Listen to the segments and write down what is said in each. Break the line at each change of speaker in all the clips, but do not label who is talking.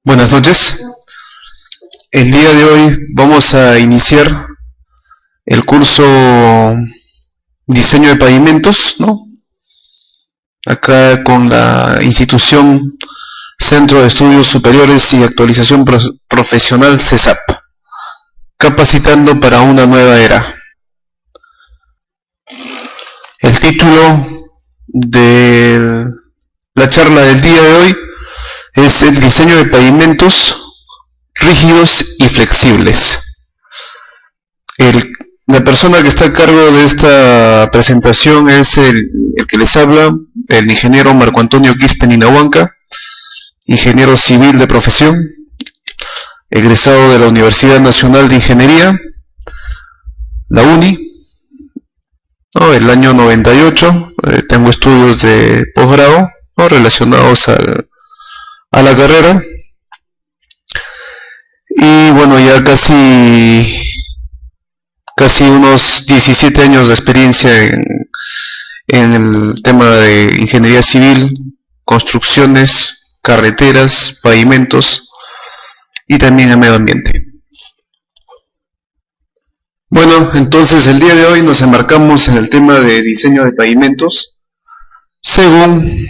Buenas noches. El día de hoy vamos a iniciar el curso Diseño de Pavimentos, ¿no? Acá con la institución Centro de Estudios Superiores y Actualización Profesional CESAP, capacitando para una nueva era. El título de la charla del día de hoy es el diseño de pavimentos rígidos y flexibles. La persona que está a cargo de esta presentación es el que les habla, el ingeniero Marco Antonio Quispe Ninahuanca, ingeniero civil de profesión, egresado de la Universidad Nacional de Ingeniería, la UNI, ¿no? El año 98, tengo estudios de posgrado, ¿no?, relacionados a la carrera, y bueno, ya casi unos 17 años de experiencia en el tema de ingeniería civil, construcciones, carreteras, pavimentos y también en medio ambiente. Bueno, entonces el día de hoy nos enmarcamos en el tema de diseño de pavimentos según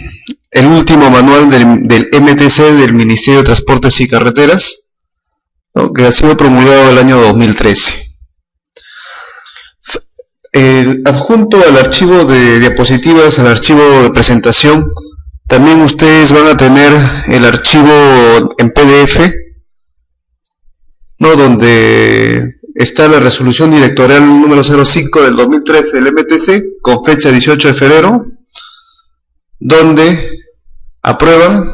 el último manual del MTC, del Ministerio de Transportes y Carreteras, ¿no?, que ha sido promulgado el año 2013. Adjunto al archivo de diapositivas, al archivo de presentación, también ustedes van a tener el archivo en PDF, ¿no?, donde está la resolución directorial número 05 del 2013 del MTC, con fecha 18 de febrero, donde aprueban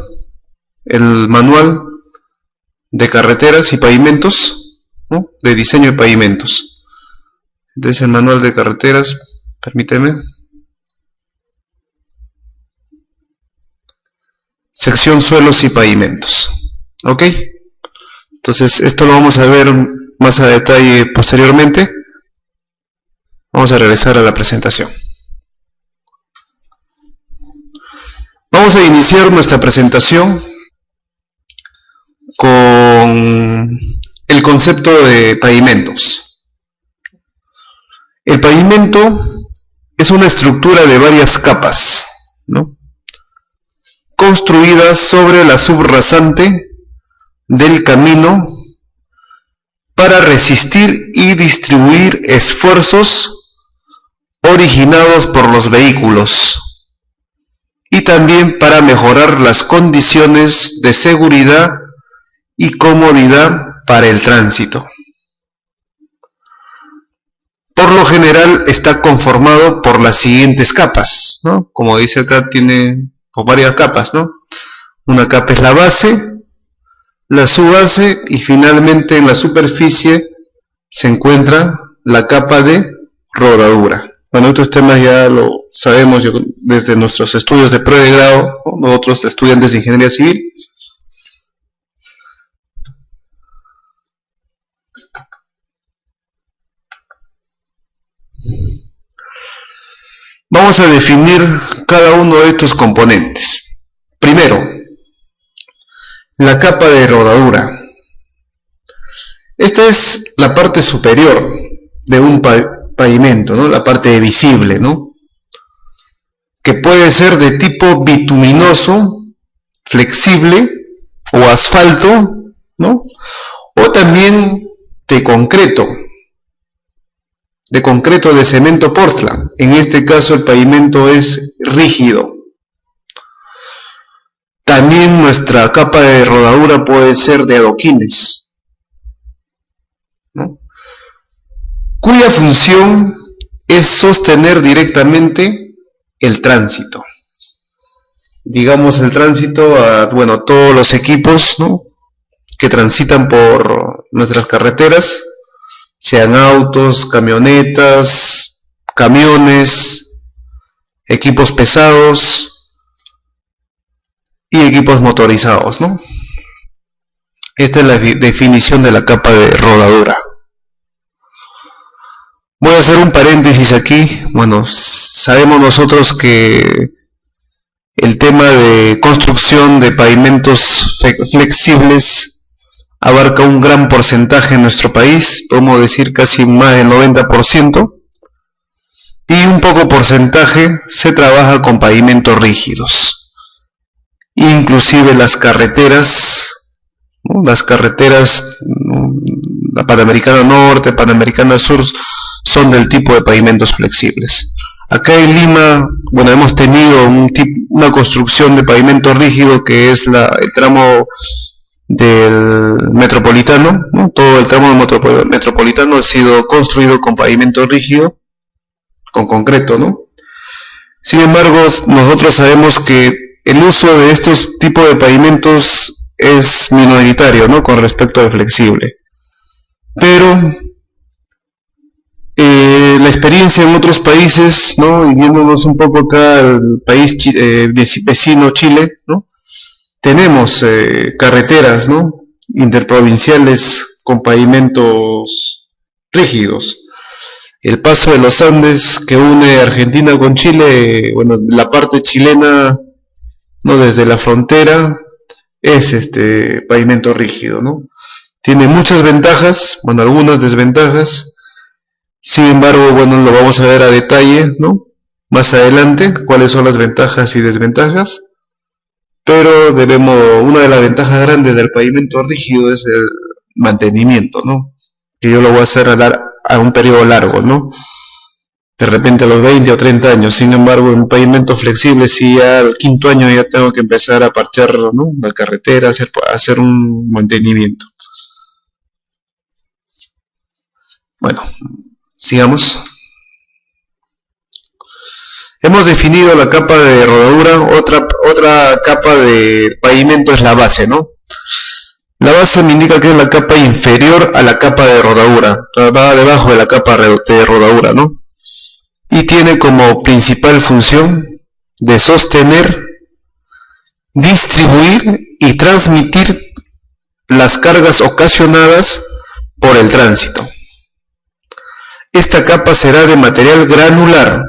el manual de carreteras y pavimentos, ¿no?, de diseño de pavimentos. Entonces el manual de carreteras, permíteme, sección suelos y pavimentos, ¿ok? Entonces esto lo vamos a ver más a detalle posteriormente. Vamos a regresar a la presentación. Vamos a iniciar nuestra presentación con el concepto de pavimentos. El pavimento es una estructura de varias capas, ¿no?, construidas sobre la subrasante del camino para resistir y distribuir esfuerzos originados por los vehículos y también para mejorar las condiciones de seguridad y comodidad para el tránsito. Por lo general está conformado por las siguientes capas, ¿no? Como dice acá, tiene varias capas, ¿no? Una capa es la base, la subbase y finalmente en la superficie se encuentra la capa de rodadura. Bueno, estos temas ya lo sabemos desde nuestros estudios de pregrado, ¿no?, nosotros estudiantes de ingeniería civil. Vamos a definir cada uno de estos componentes. Primero, la capa de rodadura. Esta es la parte superior de un pavimento, ¿no?, la parte visible, ¿no?, que puede ser de tipo bituminoso, flexible o asfalto, ¿no?, o también de concreto de cemento Portland. En este caso el pavimento es rígido. También nuestra capa de rodadura puede ser de adoquines, ¿no?, cuya función es sostener directamente el tránsito. Digamos el tránsito a, todos los equipos, ¿no?, que transitan por nuestras carreteras, sean autos, camionetas, camiones, equipos pesados y equipos motorizados, ¿no? Esta es la definición de la capa de rodadura. Voy a hacer un paréntesis aquí. Bueno, sabemos nosotros que el tema de construcción de pavimentos flexibles abarca un gran porcentaje en nuestro país, podemos decir casi más del 90%, y un poco porcentaje se trabaja con pavimentos rígidos. Inclusive las carreteras, ¿no? Las carreteras, la Panamericana Norte, Panamericana Sur, son del tipo de pavimentos flexibles. Acá en Lima, bueno, hemos tenido una construcción de pavimento rígido que es el tramo del Metropolitano, ¿no? Todo el tramo del Metropolitano ha sido construido con pavimento rígido, con concreto, ¿no? Sin embargo, nosotros sabemos que el uso de estos tipos de pavimentos es minoritario, ¿no? Con respecto al flexible. Pero la experiencia en otros países, ¿no? Y viéndonos un poco acá al país vecino Chile, ¿no? Tenemos carreteras, ¿no? Interprovinciales con pavimentos rígidos. El paso de los Andes que une Argentina con Chile, bueno, la parte chilena, ¿no? Desde la frontera es pavimento rígido, ¿no? Tiene muchas ventajas, bueno, algunas desventajas. Sin embargo, bueno, lo vamos a ver a detalle, ¿no? Más adelante, cuáles son las ventajas y desventajas. Pero una de las ventajas grandes del pavimento rígido es el mantenimiento, ¿no? Que yo lo voy a hacer a un periodo largo, ¿no? De repente a los 20 o 30 años. Sin embargo, en pavimento flexible, si ya al 5.º año ya tengo que empezar a parchar, ¿no? La carretera, hacer un mantenimiento. Bueno, sigamos. Hemos definido la capa de rodadura. Otra capa de pavimento es la base, ¿no? La base me indica que es la capa inferior a la capa de rodadura, va debajo de la capa de rodadura, ¿no? Y tiene como principal función de sostener, distribuir y transmitir las cargas ocasionadas por el tránsito. Esta capa será de material granular,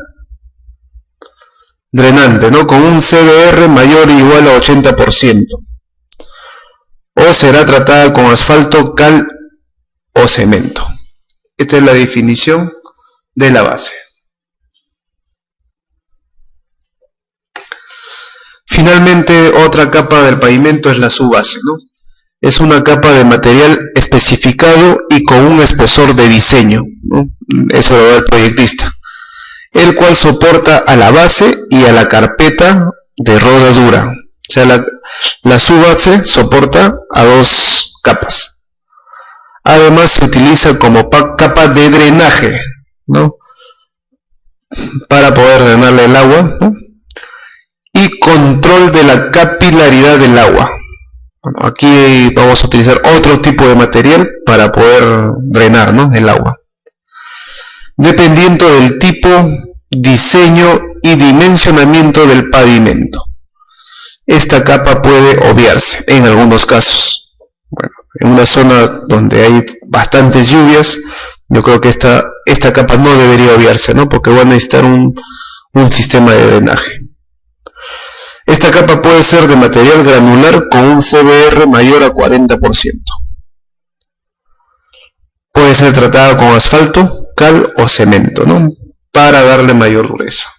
drenante, ¿no? Con un CBR mayor o igual a 80%. O será tratada con asfalto, cal o cemento. Esta es la definición de la base. Finalmente, otra capa del pavimento es la subbase, ¿no? Es una capa de material especificado y con un espesor de diseño, ¿no? Eso lo da el proyectista, el cual soporta a la base y a la carpeta de rodadura. O sea, la subbase soporta a dos capas. Además se utiliza como capa de drenaje, ¿no? Para poder drenarle el agua, ¿no? Y control de la capilaridad del agua. Bueno, aquí vamos a utilizar otro tipo de material para poder drenar, ¿no? El agua. Dependiendo del tipo, diseño y dimensionamiento del pavimento. Esta capa puede obviarse en algunos casos. Bueno, en una zona donde hay bastantes lluvias, yo creo que esta capa no debería obviarse, ¿no? Porque va a necesitar un sistema de drenaje. Esta capa puede ser de material granular con un CBR mayor a 40%. Puede ser tratada con asfalto, cal o cemento, ¿no? Para darle mayor dureza.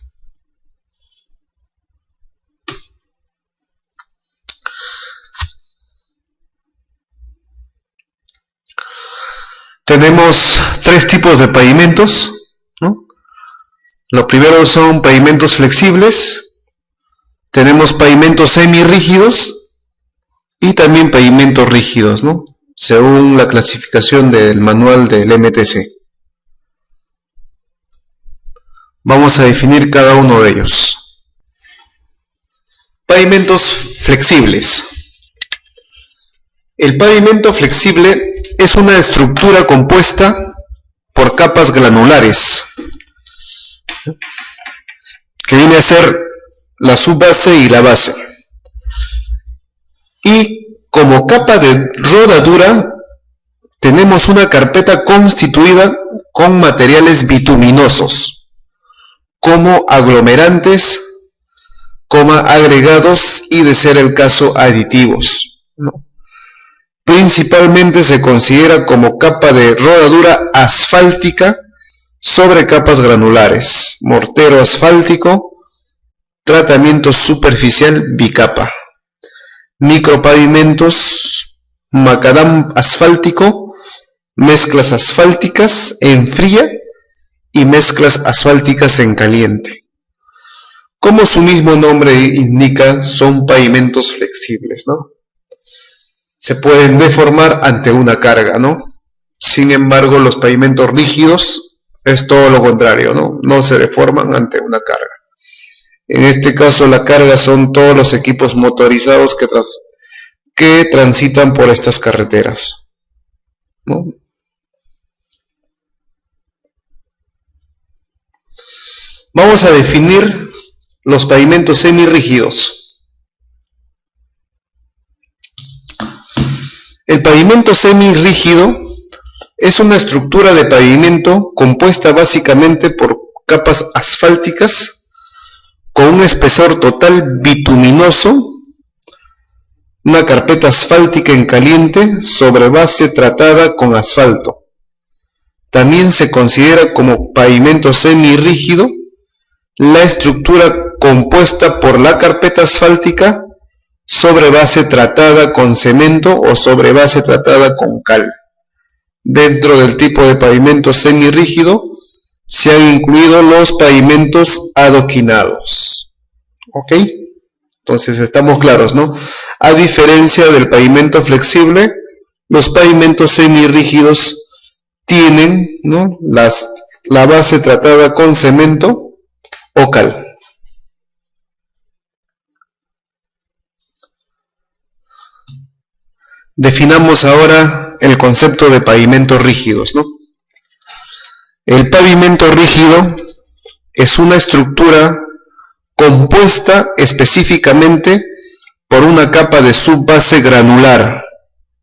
Tenemos tres tipos de pavimentos, ¿no? Los primeros son pavimentos flexibles. Tenemos pavimentos semirrígidos y también pavimentos rígidos, ¿no? Según la clasificación del manual del MTC. Vamos a definir cada uno de ellos. Pavimentos flexibles. El pavimento flexible es una estructura compuesta por capas granulares, que viene a ser la subbase y la base. Y como capa de rodadura tenemos una carpeta constituida con materiales bituminosos, como aglomerantes, agregados y, de ser el caso, aditivos, ¿no? Principalmente se considera como capa de rodadura asfáltica sobre capas granulares, mortero asfáltico, tratamiento superficial bicapa, micropavimentos, macadam asfáltico, mezclas asfálticas en fría y mezclas asfálticas en caliente. Como su mismo nombre indica, son pavimentos flexibles, ¿no? Se pueden deformar ante una carga, ¿no? Sin embargo, los pavimentos rígidos es todo lo contrario, ¿no? No se deforman ante una carga. En este caso, la carga son todos los equipos motorizados que transitan por estas carreteras, ¿no? Vamos a definir los pavimentos semirrígidos. El pavimento semirrígido es una estructura de pavimento compuesta básicamente por capas asfálticas con un espesor total bituminoso, una carpeta asfáltica en caliente sobre base tratada con asfalto. También se considera como pavimento semirrígido la estructura compuesta por la carpeta asfáltica sobre base tratada con cemento o sobre base tratada con cal. Dentro del tipo de pavimento semirrígido se han incluido los pavimentos adoquinados. ¿Ok? Entonces estamos claros, ¿no? A diferencia del pavimento flexible, los pavimentos semirrígidos tienen, ¿no?, la base tratada con cemento o cal. Definamos ahora el concepto de pavimentos rígidos, ¿no? El pavimento rígido es una estructura compuesta específicamente por una capa de subbase granular,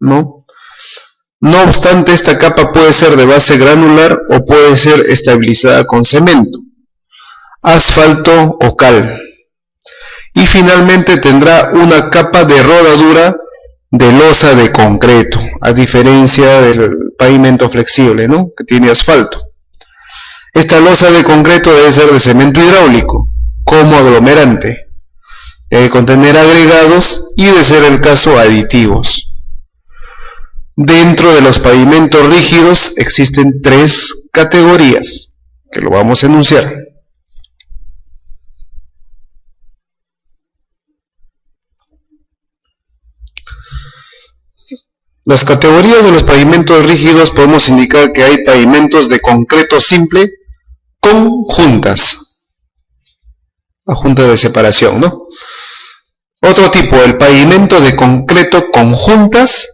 ¿no? No obstante, esta capa puede ser de base granular o puede ser estabilizada con cemento, asfalto o cal. Y finalmente tendrá una capa de rodadura de losa de concreto, a diferencia del pavimento flexible, ¿no?, que tiene asfalto. Esta losa de concreto debe ser de cemento hidráulico, como aglomerante, debe contener agregados y, de ser el caso, aditivos. Dentro de los pavimentos rígidos existen 3 categorías, que lo vamos a enunciar. Las categorías de los pavimentos rígidos podemos indicar que hay pavimentos de concreto simple con juntas, la junta de separación, ¿no? Otro tipo, el pavimento de concreto con juntas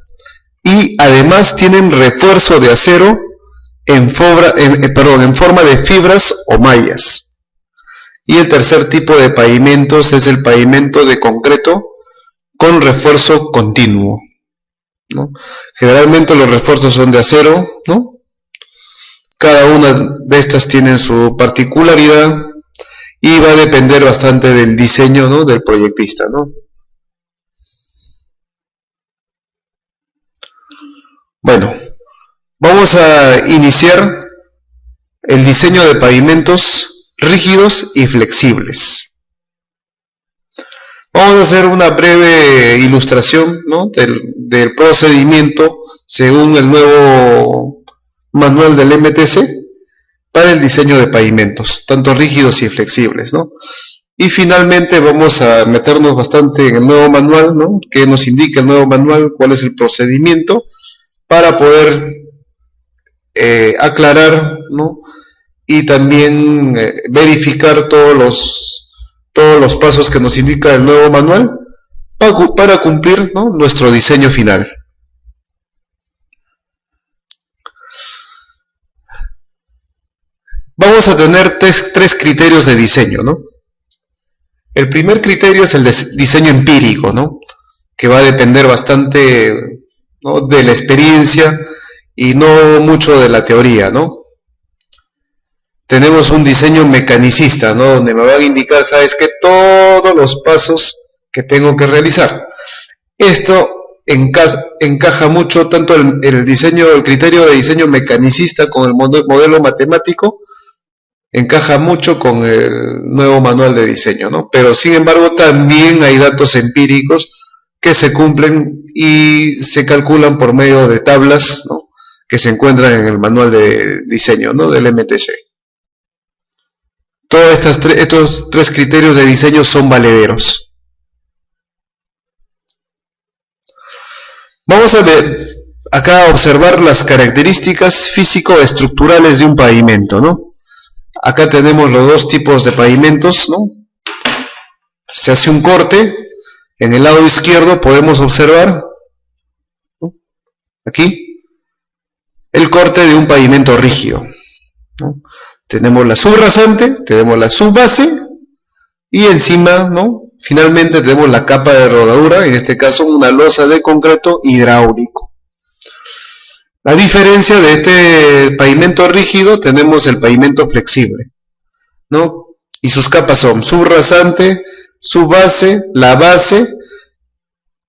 y además tienen refuerzo de acero en forma de fibras o mallas. Y el tercer tipo de pavimentos es el pavimento de concreto con refuerzo continuo, ¿no? Generalmente los refuerzos son de acero, ¿no? Cada una de estas tiene su particularidad y va a depender bastante del diseño, ¿no?, del proyectista, ¿no? Bueno, vamos a iniciar el diseño de pavimentos rígidos y flexibles. Vamos a hacer una breve ilustración, ¿no?, del procedimiento según el nuevo manual del MTC para el diseño de pavimentos, tanto rígidos y flexibles, ¿no? Y finalmente vamos a meternos bastante en el nuevo manual, ¿no?, que nos indica el nuevo manual cuál es el procedimiento para poder aclarar, ¿no?, y también verificar todos los pasos que nos indica el nuevo manual para cumplir, ¿no?, nuestro diseño final. Vamos a tener tres criterios de diseño, ¿no? El primer criterio es el diseño empírico, ¿no?, que va a depender bastante, ¿no?, de la experiencia y no mucho de la teoría, ¿no? Tenemos un diseño mecanicista, ¿no?, donde me van a indicar, ¿sabes qué?, todo todos los pasos que tengo que realizar. Esto encaja mucho tanto el diseño, el criterio de diseño mecanicista con el modelo matemático, encaja mucho con el nuevo manual de diseño, ¿no? Pero sin embargo también hay datos empíricos que se cumplen y se calculan por medio de tablas, ¿no?, que se encuentran en el manual de diseño, ¿no?, del MTC. Todos estos tres criterios de diseño son valederos. Vamos a ver acá, observar las características físico-estructurales de un pavimento, ¿no? Acá tenemos los dos tipos de pavimentos, ¿no? Se hace un corte. En el lado izquierdo podemos observar, ¿no?, aquí, el corte de un pavimento rígido, ¿no? Tenemos la subrasante, tenemos la subbase y encima, ¿no?, finalmente tenemos la capa de rodadura, en este caso una losa de concreto hidráulico. A diferencia de este pavimento rígido, tenemos el pavimento flexible, ¿no? Y sus capas son subrasante, subbase, la base,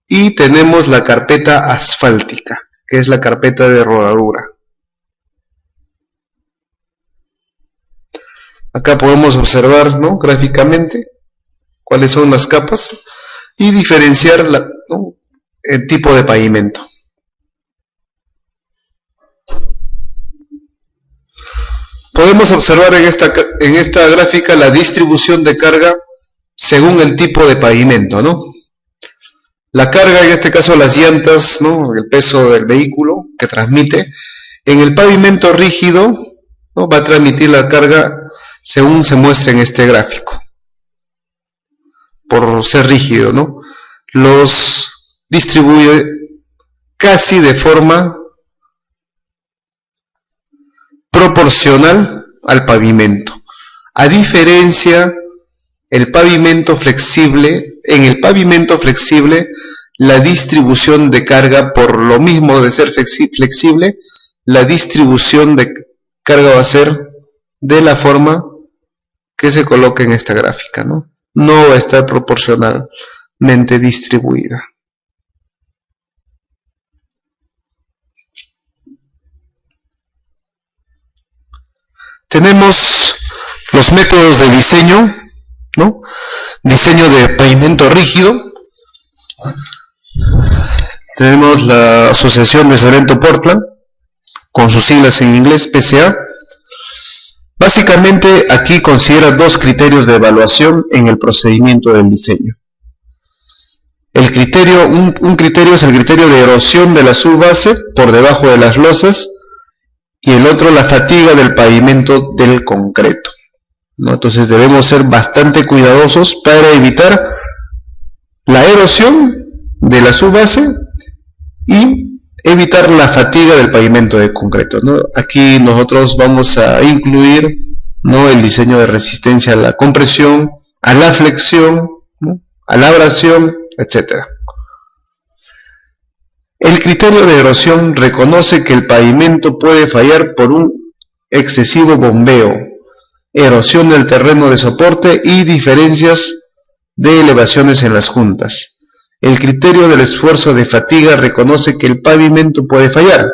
y tenemos la carpeta asfáltica, que es la carpeta de rodadura. Acá podemos observar, ¿no?, gráficamente cuáles son las capas y diferenciar ¿no?, el tipo de pavimento. Podemos observar en esta gráfica la distribución de carga según el tipo de pavimento, ¿no? La carga, en este caso las llantas, ¿no?, el peso del vehículo que transmite, en el pavimento rígido, ¿no?, va a transmitir la carga según se muestra en este gráfico, por ser rígido, ¿no? Los distribuye casi de forma proporcional al pavimento. A diferencia, el pavimento flexible, en el pavimento flexible, la distribución de carga, por lo mismo de ser flexible, la distribución de carga va a ser de la forma que se coloca en esta gráfica, ¿no? No va a estar proporcionalmente distribuida. Tenemos los métodos de diseño, ¿no? Diseño de pavimento rígido. Tenemos la Asociación de Cemento Portland, con sus siglas en inglés, PCA. Básicamente aquí considera dos criterios de evaluación en el procedimiento del diseño. Un criterio es el criterio de erosión de la subbase por debajo de las losas, y el otro la fatiga del pavimento del concreto, ¿no? Entonces debemos ser bastante cuidadosos para evitar la erosión de la subbase y evitar la fatiga del pavimento de concreto, ¿no? Aquí nosotros vamos a incluir, ¿no?, el diseño de resistencia a la compresión, a la flexión, ¿no?, a la abrasión, etc. El criterio de erosión reconoce que el pavimento puede fallar por un excesivo bombeo, erosión del terreno de soporte y diferencias de elevaciones en las juntas. El criterio del esfuerzo de fatiga reconoce que el pavimento puede fallar,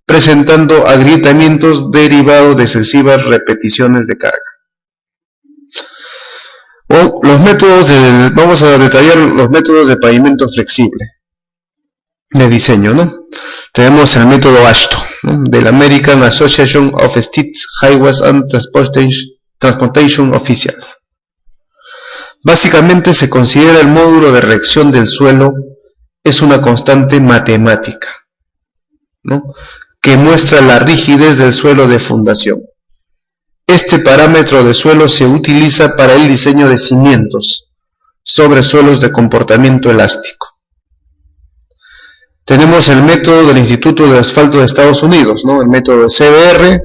presentando agrietamientos derivados de excesivas repeticiones de carga. Vamos a detallar los métodos de pavimento flexible de diseño, ¿no? Tenemos el método AASHTO, ¿no?, del American Association of State Highways and Transportation Officials. Básicamente se considera el módulo de reacción del suelo es una constante matemática, ¿no?, que muestra la rigidez del suelo de fundación. Este parámetro de suelo se utiliza para el diseño de cimientos sobre suelos de comportamiento elástico. Tenemos el método del Instituto de Asfalto de Estados Unidos, ¿no?, el método de CBR,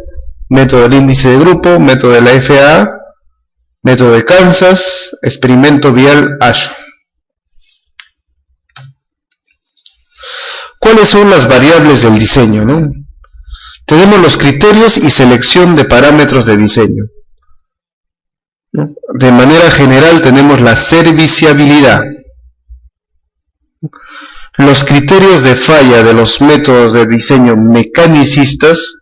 método del índice de grupo, método de la FAA, método de Kansas, experimento vial AASHTO. ¿Cuáles son las variables del diseño, no? Tenemos los criterios y selección de parámetros de diseño. ¿no? De manera general tenemos la serviciabilidad. Los criterios de falla de los métodos de diseño mecanicistas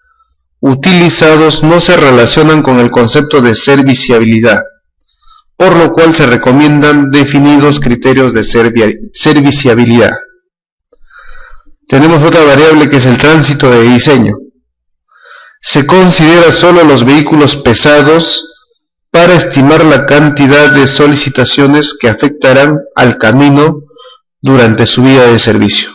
utilizados no se relacionan con el concepto de serviciabilidad, por lo cual se recomiendan definidos criterios de serviciabilidad. Tenemos otra variable que es el tránsito de diseño. Se considera solo los vehículos pesados para estimar la cantidad de solicitaciones que afectarán al camino durante su vida de servicio.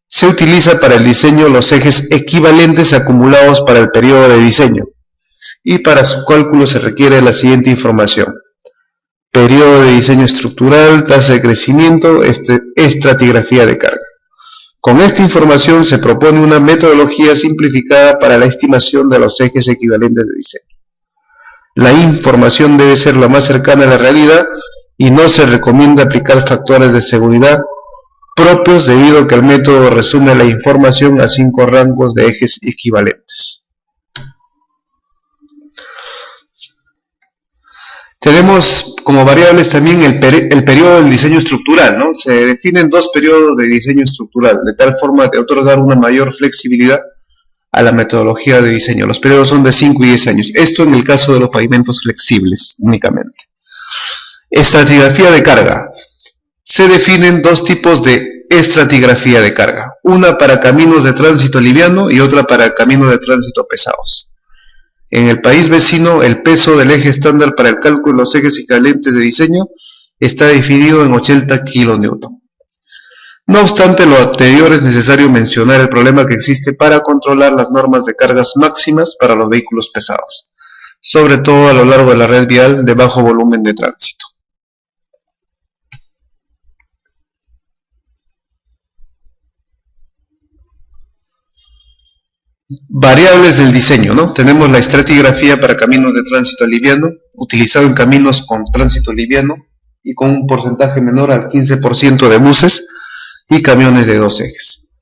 Se utiliza para el diseño los ejes equivalentes acumulados para el periodo de diseño, y para su cálculo se requiere la siguiente información: periodo de diseño estructural, tasa de crecimiento, estratigrafía de carga. Con esta información se propone una metodología simplificada para la estimación de los ejes equivalentes de diseño. La información debe ser lo más cercana a la realidad y no se recomienda aplicar factores de seguridad propios debido a que el método resume la información a 5 rangos de ejes equivalentes. Tenemos como variables también el periodo del diseño estructural, ¿no? Se definen 2 periodos de diseño estructural, de tal forma de otorgar una mayor flexibilidad a la metodología de diseño. Los periodos son de 5 y 10 años. Esto en el caso de los pavimentos flexibles únicamente. Estratigrafía de carga. Se definen 2 tipos de estratigrafía de carga. Una para caminos de tránsito liviano y otra para caminos de tránsito pesados. En el país vecino, el peso del eje estándar para el cálculo de los ejes equivalentes de diseño está definido en 80 kN. No obstante lo anterior, es necesario mencionar el problema que existe para controlar las normas de cargas máximas para los vehículos pesados, sobre todo a lo largo de la red vial de bajo volumen de tránsito. Variables del diseño, ¿no? Tenemos la estratigrafía para caminos de tránsito liviano, utilizado en caminos con tránsito liviano y con un porcentaje menor al 15% de buses y camiones de 2 ejes.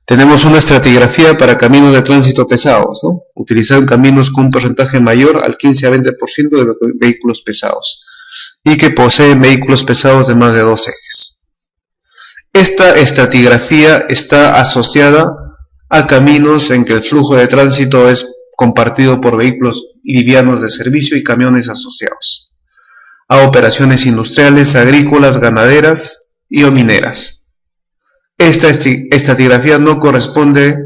Tenemos una estratigrafía para caminos de tránsito pesados, ¿no? Utilizado en caminos con un porcentaje mayor al 15 a 20% de los vehículos pesados y que poseen vehículos pesados de más de 2 ejes. Esta estratigrafía está asociada a caminos en que el flujo de tránsito es compartido por vehículos livianos de servicio y camiones asociados, a operaciones industriales, agrícolas, ganaderas y o mineras. Esta estratigrafía no corresponde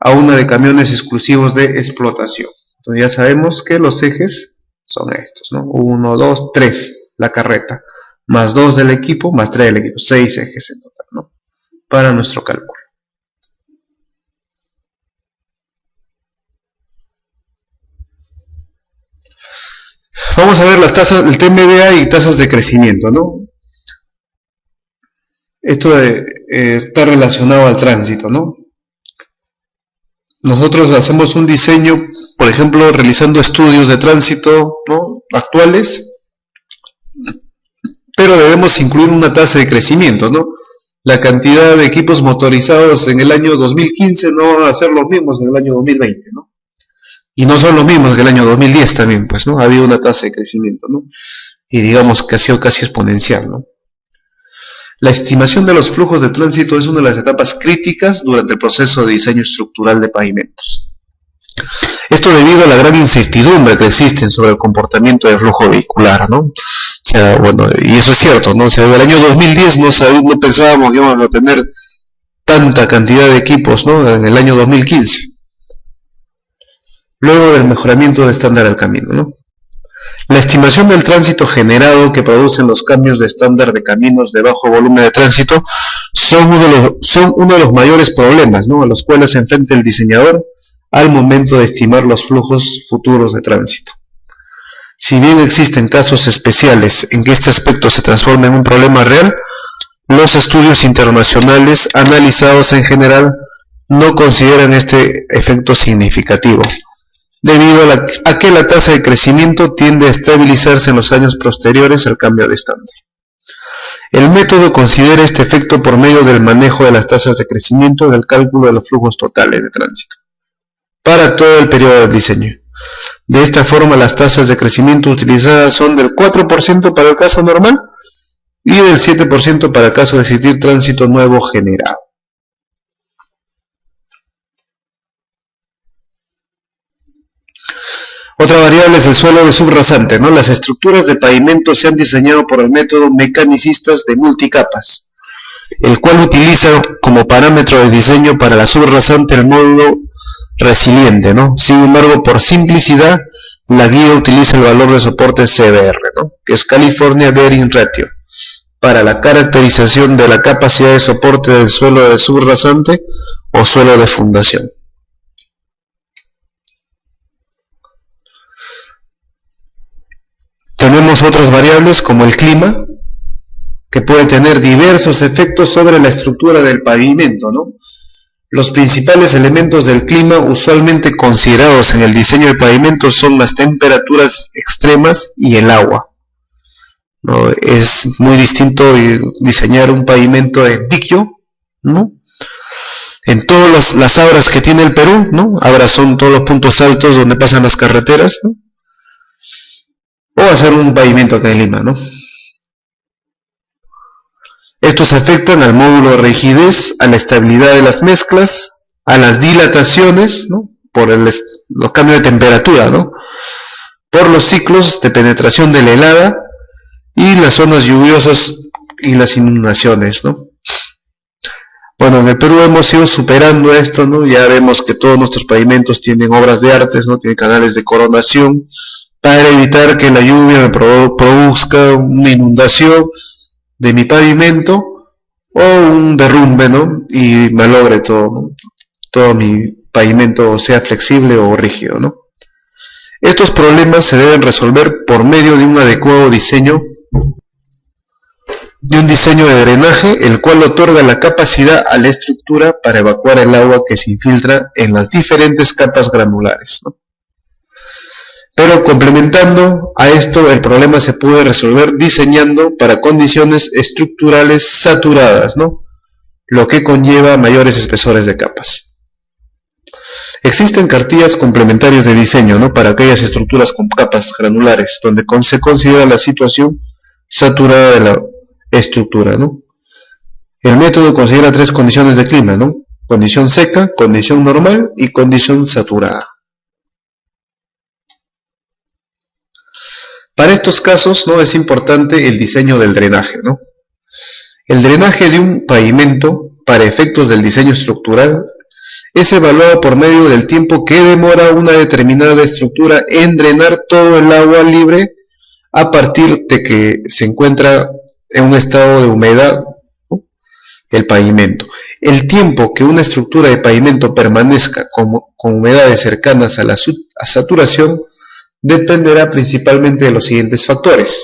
a una de camiones exclusivos de explotación. Entonces ya sabemos que los ejes son estos, ¿no? 1, 2, 3, la carreta, más 2 del equipo, más 3 del equipo, 6 ejes en total, ¿no? Para nuestro cálculo. Vamos a ver las tasas del TMDA y tasas de crecimiento, ¿no? Esto está relacionado al tránsito, ¿no? Nosotros hacemos un diseño, por ejemplo, realizando estudios de tránsito, ¿no?, actuales, pero debemos incluir una tasa de crecimiento, ¿no? La cantidad de equipos motorizados en el año 2015 no van a ser los mismos en el año 2020, ¿no? Y no son los mismos que el año 2010 también, pues, ¿no? Ha habido una tasa de crecimiento, ¿no? Y digamos que ha sido casi exponencial, ¿no? La estimación de los flujos de tránsito es una de las etapas críticas durante el proceso de diseño estructural de pavimentos. Esto debido a la gran incertidumbre que existe sobre el comportamiento del flujo vehicular, ¿no? O sea, bueno, y eso es cierto, ¿no? O sea, en el año 2010 no pensábamos que íbamos a tener tanta cantidad de equipos, ¿no?, en el año 2015. Luego del mejoramiento de estándar del camino, ¿no? La estimación del tránsito generado que producen los cambios de estándar de caminos de bajo volumen de tránsito son uno de los mayores problemas, ¿no?, a los cuales se enfrenta el diseñador al momento de estimar los flujos futuros de tránsito. Si bien existen casos especiales en que este aspecto se transforma en un problema real, los estudios internacionales analizados en general no consideran este efecto significativo, debido a que la tasa de crecimiento tiende a estabilizarse en los años posteriores al cambio de estándar. El método considera este efecto por medio del manejo de las tasas de crecimiento en el cálculo de los flujos totales de tránsito para todo el periodo del diseño. De esta forma, las tasas de crecimiento utilizadas son del 4% para el caso normal y del 7% para el caso de existir tránsito nuevo generado. Otra variable es el suelo de subrasante, ¿no? Las estructuras de pavimento se han diseñado por el método mecanicistas de multicapas, el cual utiliza como parámetro de diseño para la subrasante el módulo resiliente, ¿no? Sin embargo, por simplicidad, la guía utiliza el valor de soporte CBR, ¿no? Que es California Bearing Ratio, para la caracterización de la capacidad de soporte del suelo de subrasante o suelo de fundación. Tenemos otras variables como el clima, que puede tener diversos efectos sobre la estructura del pavimento, ¿no? Los principales elementos del clima usualmente considerados en el diseño de pavimento son las temperaturas extremas y el agua, ¿no? Es muy distinto diseñar un pavimento en diquio, ¿no? En todas las abras que tiene el Perú, ¿no? Abras son todos los puntos altos donde pasan las carreteras, ¿no? O hacer un pavimento acá en Lima, ¿no? Estos afectan al módulo de rigidez, a la estabilidad de las mezclas, a las dilataciones, ¿no? Por los cambios de temperatura, ¿no? Por los ciclos de penetración de la helada y las zonas lluviosas y las inundaciones, ¿no? Bueno, en el Perú hemos ido superando esto, ¿no? Ya vemos que todos nuestros pavimentos tienen obras de artes, ¿no? Tienen canales de coronación para evitar que la lluvia me produzca una inundación de mi pavimento o un derrumbe, ¿no? Y malogre todo, ¿no? Todo mi pavimento sea flexible o rígido, ¿no? Estos problemas se deben resolver por medio de un adecuado diseño, de un diseño de drenaje, el cual otorga la capacidad a la estructura para evacuar el agua que se infiltra en las diferentes capas granulares, ¿no? Pero complementando a esto, el problema se puede resolver diseñando para condiciones estructurales saturadas, ¿no? Lo que conlleva mayores espesores de capas. Existen cartillas complementarias de diseño, ¿no? Para aquellas estructuras con capas granulares, donde se considera la situación saturada de la estructura, ¿no? El método considera 3 condiciones de clima, ¿no? Condición seca, condición normal y condición saturada. Para estos casos, ¿no? Es importante el diseño del drenaje, ¿no? El drenaje de un pavimento, para efectos del diseño estructural, es evaluado por medio del tiempo que demora una determinada estructura en drenar todo el agua libre a partir de que se encuentra en un estado de humedad, ¿no? El pavimento. El tiempo que una estructura de pavimento permanezca con humedades cercanas a la saturación dependerá principalmente de los siguientes factores: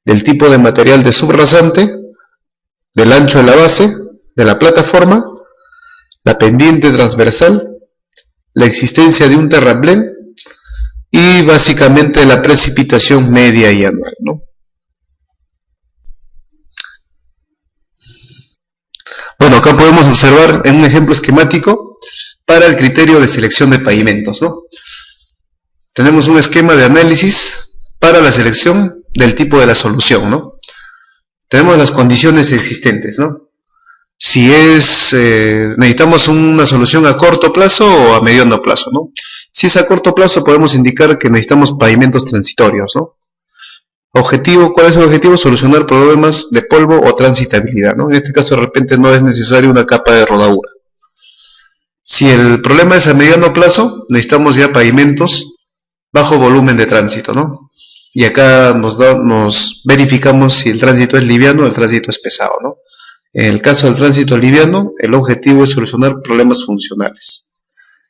del tipo de material de subrasante, del ancho de la base, de la plataforma, la pendiente transversal, la existencia de un terraplén y básicamente la precipitación media y anual, ¿no? Bueno, acá podemos observar en un ejemplo esquemático para el criterio de selección de pavimentos, ¿no? Tenemos un esquema de análisis para la selección del tipo de la solución, ¿no? Tenemos las condiciones existentes, ¿no? Si necesitamos una solución a corto plazo o a mediano plazo, ¿no? Si es a corto plazo, podemos indicar que necesitamos pavimentos transitorios, ¿no? Objetivo, ¿cuál es el objetivo? Solucionar problemas de polvo o transitabilidad, ¿no? En este caso, de repente, no es necesario una capa de rodadura. Si el problema es a mediano plazo, necesitamos ya pavimentos bajo volumen de tránsito, ¿no? Y acá nos verificamos si el tránsito es liviano o el tránsito es pesado, ¿no? En el caso del tránsito liviano, el objetivo es solucionar problemas funcionales.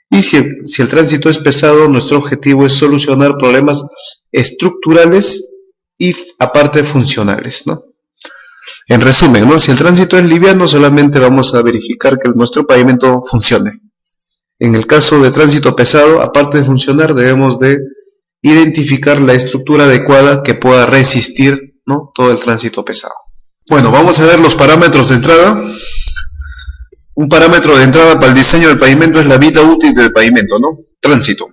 Y si el tránsito es pesado, nuestro objetivo es solucionar problemas estructurales y aparte funcionales, ¿no? En resumen, ¿no? Si el tránsito es liviano, solamente vamos a verificar que nuestro pavimento funcione. En el caso de tránsito pesado, aparte de funcionar, debemos de identificar la estructura adecuada que pueda resistir, ¿no? Todo el tránsito pesado. Bueno, vamos a ver los parámetros de entrada. Un parámetro de entrada para el diseño del pavimento es la vida útil del pavimento, ¿no? Tránsito.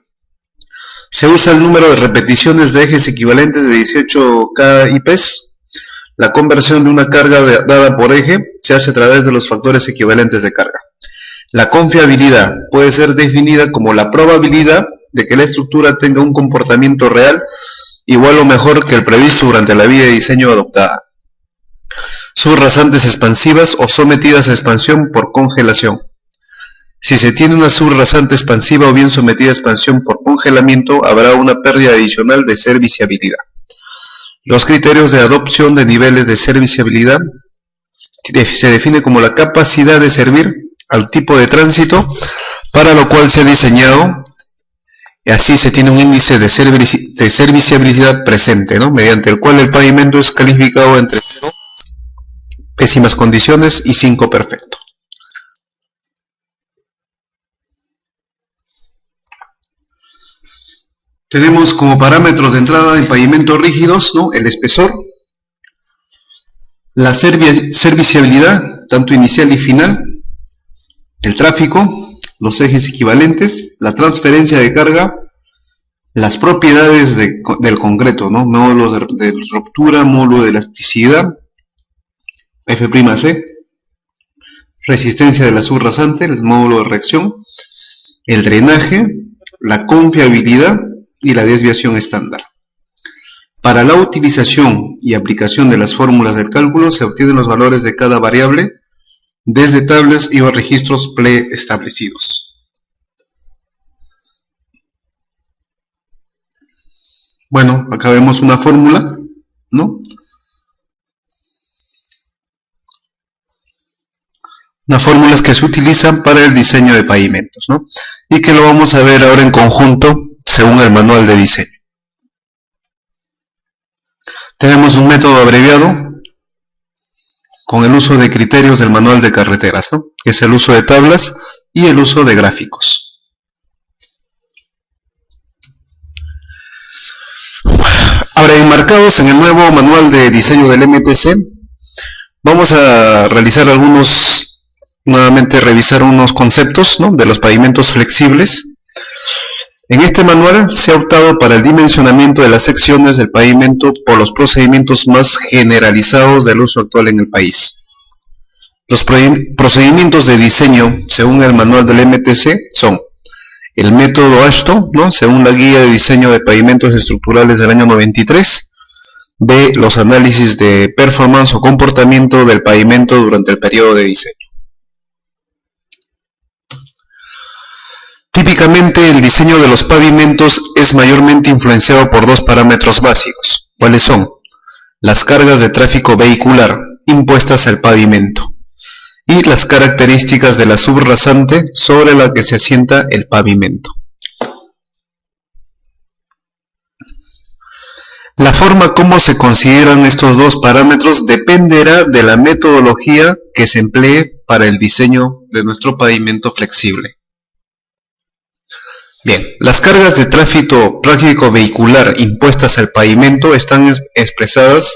Se usa el número de repeticiones de ejes equivalentes de 18 kIPs. La conversión de una carga dada por eje se hace a través de los factores equivalentes de carga. La confiabilidad puede ser definida como la probabilidad de que la estructura tenga un comportamiento real igual o mejor que el previsto durante la vía de diseño adoptada. Subrasantes expansivas o sometidas a expansión por congelación. Si se tiene una subrasante expansiva o bien sometida a expansión por congelamiento, habrá una pérdida adicional de serviciabilidad. Los criterios de adopción de niveles de serviciabilidad se define como la capacidad de servir al tipo de tránsito para lo cual se ha diseñado, y así se tiene un índice de serviciabilidad presente, ¿no? Mediante el cual el pavimento es calificado entre 0, pésimas condiciones, y 5, perfecto. Tenemos como parámetros de entrada en pavimentos rígidos, ¿no?, el espesor, la serviciabilidad, tanto inicial y final, el tráfico, los ejes equivalentes, la transferencia de carga, las propiedades del concreto, ¿no?, módulo de ruptura, módulo de elasticidad, F'C, resistencia de la subrasante, el módulo de reacción, el drenaje, la confiabilidad y la desviación estándar. Para la utilización y aplicación de las fórmulas del cálculo se obtienen los valores de cada variable desde tablas y o registros preestablecidos. Bueno, acá vemos una fórmula, ¿no? Unas fórmulas que se utilizan para el diseño de pavimentos, ¿no? Y que lo vamos a ver ahora en conjunto según el manual de diseño. Tenemos un método abreviado con el uso de criterios del manual de carreteras, ¿no?, que es el uso de tablas y el uso de gráficos. Ahora, enmarcados en el nuevo manual de diseño del MPC, vamos a realizar nuevamente revisar unos conceptos, ¿no?, de los pavimentos flexibles. En este manual se ha optado para el dimensionamiento de las secciones del pavimento por los procedimientos más generalizados del uso actual en el país. Los procedimientos de diseño, según el manual del MTC, son el método AASHTO, ¿no?, según la guía de diseño de pavimentos estructurales del año 93, B, los análisis de performance o comportamiento del pavimento durante el periodo de diseño. Típicamente el diseño de los pavimentos es mayormente influenciado por dos parámetros básicos. ¿Cuáles son? Las cargas de tráfico vehicular impuestas al pavimento y las características de la subrasante sobre la que se asienta el pavimento. La forma como se consideran estos dos parámetros dependerá de la metodología que se emplee para el diseño de nuestro pavimento flexible. Bien, las cargas de tráfico vehicular impuestas al pavimento están expresadas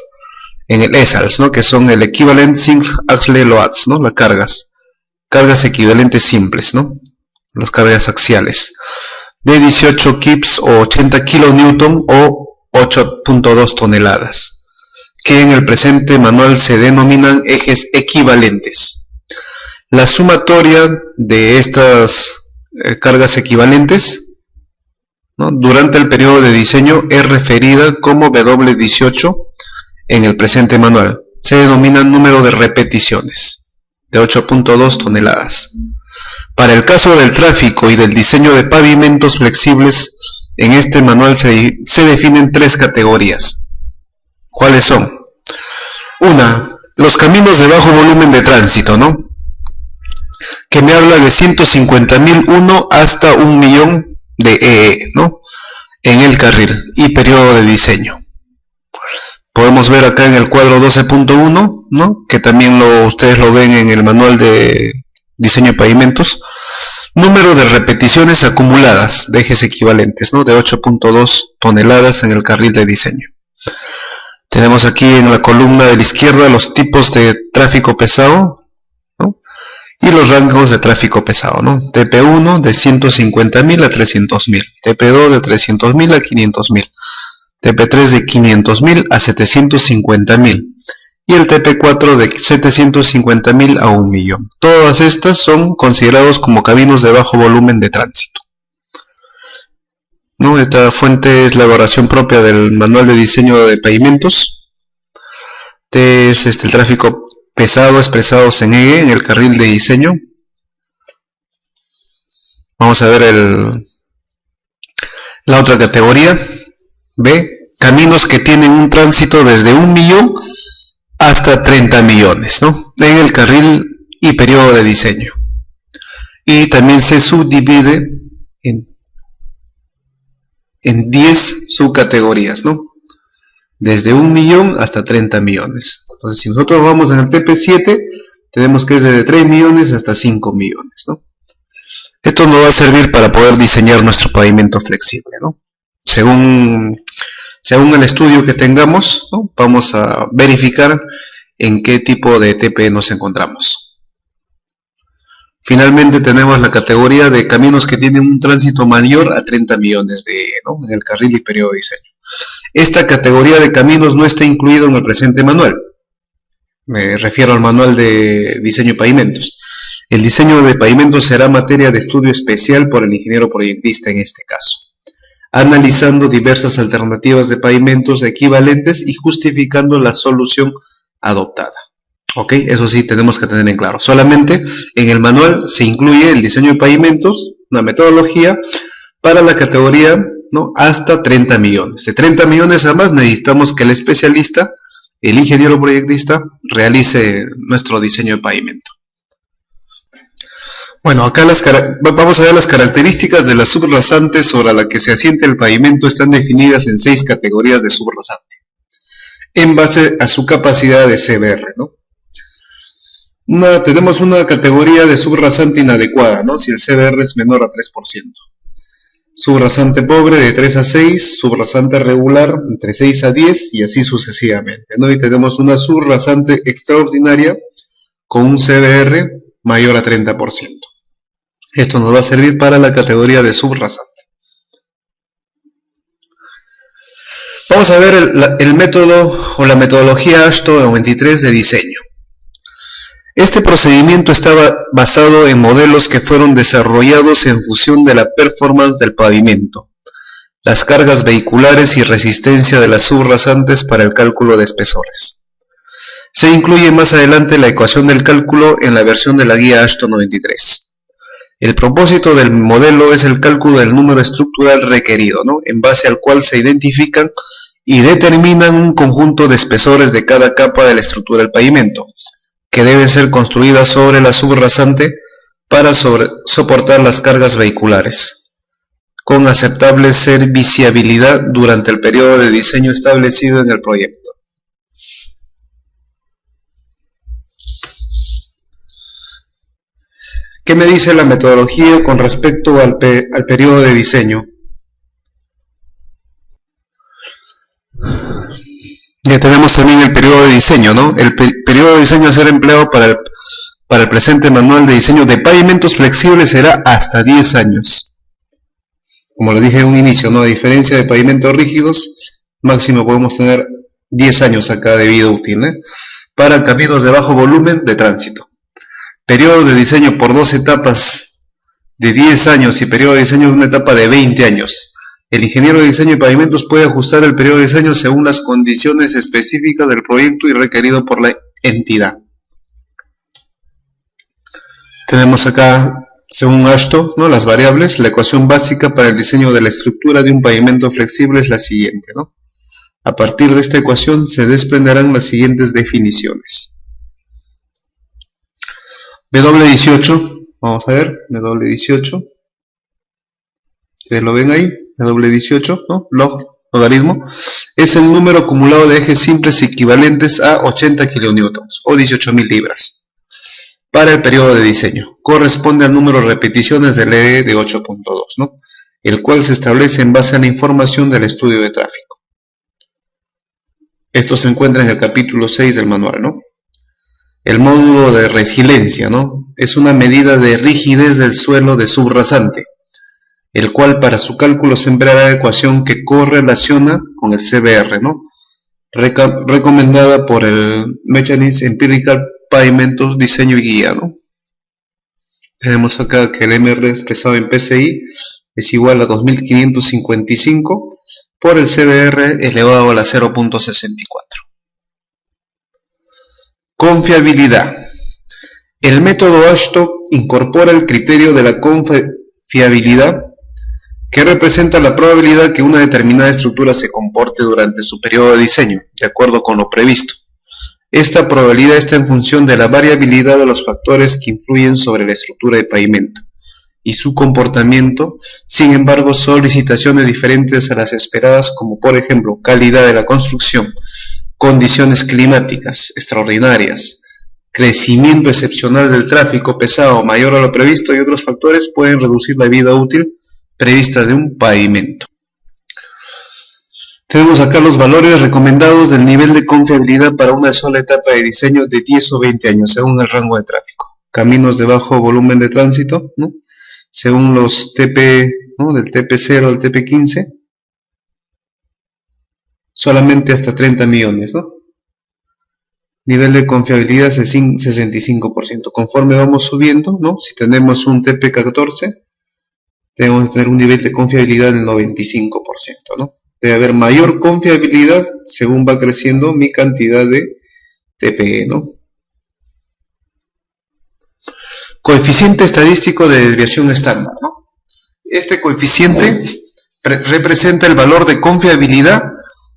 en el ESALS, ¿no?, que son el Equivalent Single Axle Loads, ¿no?, las cargas equivalentes simples, ¿no?, las cargas axiales, de 18 kips o 80 kilonewton o 8.2 toneladas, que en el presente manual se denominan ejes equivalentes. La sumatoria de estas cargas equivalentes, ¿no?, durante el periodo de diseño es referida como W18 en el presente manual. Se denomina número de repeticiones de 8.2 toneladas. Para el caso del tráfico y del diseño de pavimentos flexibles, en este manual se definen tres categorías. ¿Cuáles son? Una, los caminos de bajo volumen de tránsito, ¿no?, que me habla de 150.001 hasta 1.000.000 de EE, ¿no?, en el carril y periodo de diseño. Podemos ver acá en el cuadro 12.1, ¿no?, que también ustedes lo ven en el manual de diseño de pavimentos, número de repeticiones acumuladas de ejes equivalentes, ¿no?, de 8.2 toneladas en el carril de diseño. Tenemos aquí en la columna de la izquierda los tipos de tráfico pesado, ¿no?, Y los rangos de tráfico pesado, ¿no? TP1 de 150.000 a 300.000, TP2 de 300.000 a 500.000, TP3 de 500.000 a 750.000 y el TP4 de 750.000 a 1.000.000. Todas estas son considerados como caminos de bajo volumen de tránsito, ¿no? Esta fuente es la elaboración propia del manual de diseño de pavimentos. Este es el tráfico pesado expresado en EG, en el carril de diseño. Vamos a ver la otra categoría, B, caminos que tienen un tránsito desde 1.000.000 hasta 30 millones, ¿no? En el carril y periodo de diseño. Y también se subdivide en 10 subcategorías, ¿no? Desde 1.000.000 hasta 30 millones. Entonces, si nosotros vamos en el TP7, tenemos que es desde 3 millones hasta 5 millones, ¿no? Esto nos va a servir para poder diseñar nuestro pavimento flexible, ¿no? Según el estudio que tengamos, ¿no? Vamos a verificar en qué tipo de TP nos encontramos. Finalmente tenemos la categoría de caminos que tienen un tránsito mayor a 30 millones ¿no? En el carril y periodo de diseño. Esta categoría de caminos no está incluido en el presente manual. Me refiero al manual de diseño de pavimentos. El diseño de pavimentos será materia de estudio especial por el ingeniero proyectista en este caso, analizando diversas alternativas de pavimentos equivalentes y justificando la solución adoptada. ¿Ok? Eso sí tenemos que tener en claro. Solamente en el manual se incluye el diseño de pavimentos, una metodología para la categoría, ¿no? Hasta 30 millones. De 30 millones a más necesitamos que el especialista, el ingeniero proyectista, realice nuestro diseño de pavimento. Bueno, acá vamos a ver las características de la subrasante sobre la que se asienta el pavimento. Están definidas en 6 categorías de subrasante, en base a su capacidad de CBR, ¿no? Tenemos una categoría de subrasante inadecuada, ¿no? Si el CBR es menor a 3%. Subrasante pobre de 3 a 6, subrasante regular entre 6 a 10 y así sucesivamente, ¿no? Y tenemos una subrasante extraordinaria con un CBR mayor a 30%. Esto nos va a servir para la categoría de subrasante. Vamos a ver el método o la metodología AASHTO 93 de diseño. Este procedimiento estaba basado en modelos que fueron desarrollados en función de la performance del pavimento, las cargas vehiculares y resistencia de las subrasantes para el cálculo de espesores. Se incluye más adelante la ecuación del cálculo en la versión de la guía AASHTO 93. El propósito del modelo es el cálculo del número estructural requerido, ¿no? En base al cual se identifican y determinan un conjunto de espesores de cada capa de la estructura del pavimento, que deben ser construidas sobre la subrasante para soportar las cargas vehiculares, con aceptable serviciabilidad durante el periodo de diseño establecido en el proyecto. ¿Qué me dice la metodología con respecto al periodo de diseño? Ya tenemos también el periodo de diseño, ¿no? El periodo de diseño a ser empleado para el presente manual de diseño de pavimentos flexibles será hasta 10 años. Como le dije en un inicio, ¿no? A diferencia de pavimentos rígidos, máximo podemos tener 10 años acá de vida útil, ¿eh? Para caminos de bajo volumen de tránsito. Periodo de diseño por 2 etapas de 10 años y periodo de diseño de una etapa de 20 años. El ingeniero de diseño de pavimentos puede ajustar el periodo de diseño según las condiciones específicas del proyecto y requerido por la entidad. Tenemos acá, según AASHTO, ¿no? Las variables. La ecuación básica para el diseño de la estructura de un pavimento flexible es la siguiente, ¿no? A partir de esta ecuación se desprenderán las siguientes definiciones. W18, vamos a ver, W18, ¿ustedes lo ven ahí? W18, ¿no? Logaritmo, es el número acumulado de ejes simples equivalentes a 80 kN o 18.000 libras para el periodo de diseño. Corresponde al número de repeticiones del ED de 8.2, ¿no? El cual se establece en base a la información del estudio de tráfico. Esto se encuentra en el capítulo 6 del manual, ¿no? El módulo de resiliencia, ¿no? Es una medida de rigidez del suelo de subrasante, el cual para su cálculo se empleará la ecuación que correlaciona con el CBR, ¿no? Recomendada por el Mechanics Empirical Pavimentos Diseño y Guía, ¿no? Tenemos acá que el MR expresado en PSI es igual a 2555 por el CBR elevado a la 0.64. Confiabilidad. El método Ashtok incorpora el criterio de la confiabilidad, que representa la probabilidad que una determinada estructura se comporte durante su periodo de diseño, de acuerdo con lo previsto. Esta probabilidad está en función de la variabilidad de los factores que influyen sobre la estructura de pavimento y su comportamiento. Sin embargo, solicitaciones diferentes a las esperadas, como por ejemplo calidad de la construcción, condiciones climáticas extraordinarias, crecimiento excepcional del tráfico pesado mayor a lo previsto y otros factores pueden reducir la vida útil prevista de un pavimento. Tenemos acá los valores recomendados del nivel de confiabilidad para una sola etapa de diseño de 10 o 20 años, según el rango de tráfico. Caminos de bajo volumen de tránsito, ¿no? Según los TP, ¿no? Del TP0 al TP15, solamente hasta 30 millones, ¿no? Nivel de confiabilidad 65%. Conforme vamos subiendo, ¿no? Si tenemos un TP14, tenemos que tener un nivel de confiabilidad del 95%, ¿no? Debe haber mayor confiabilidad según va creciendo mi cantidad de TPE, ¿no? Coeficiente estadístico de desviación estándar, ¿no? Este coeficiente representa el valor de confiabilidad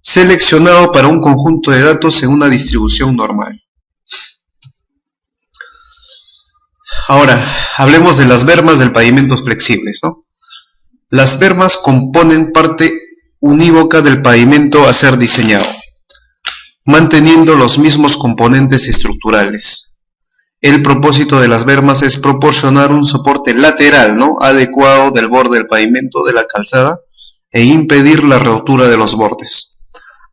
seleccionado para un conjunto de datos en una distribución normal. Ahora, hablemos de las bermas del pavimento flexibles, ¿no? Las bermas componen parte unívoca del pavimento a ser diseñado, manteniendo los mismos componentes estructurales. El propósito de las bermas es proporcionar un soporte lateral, ¿no? Adecuado del borde del pavimento de la calzada e impedir la rotura de los bordes.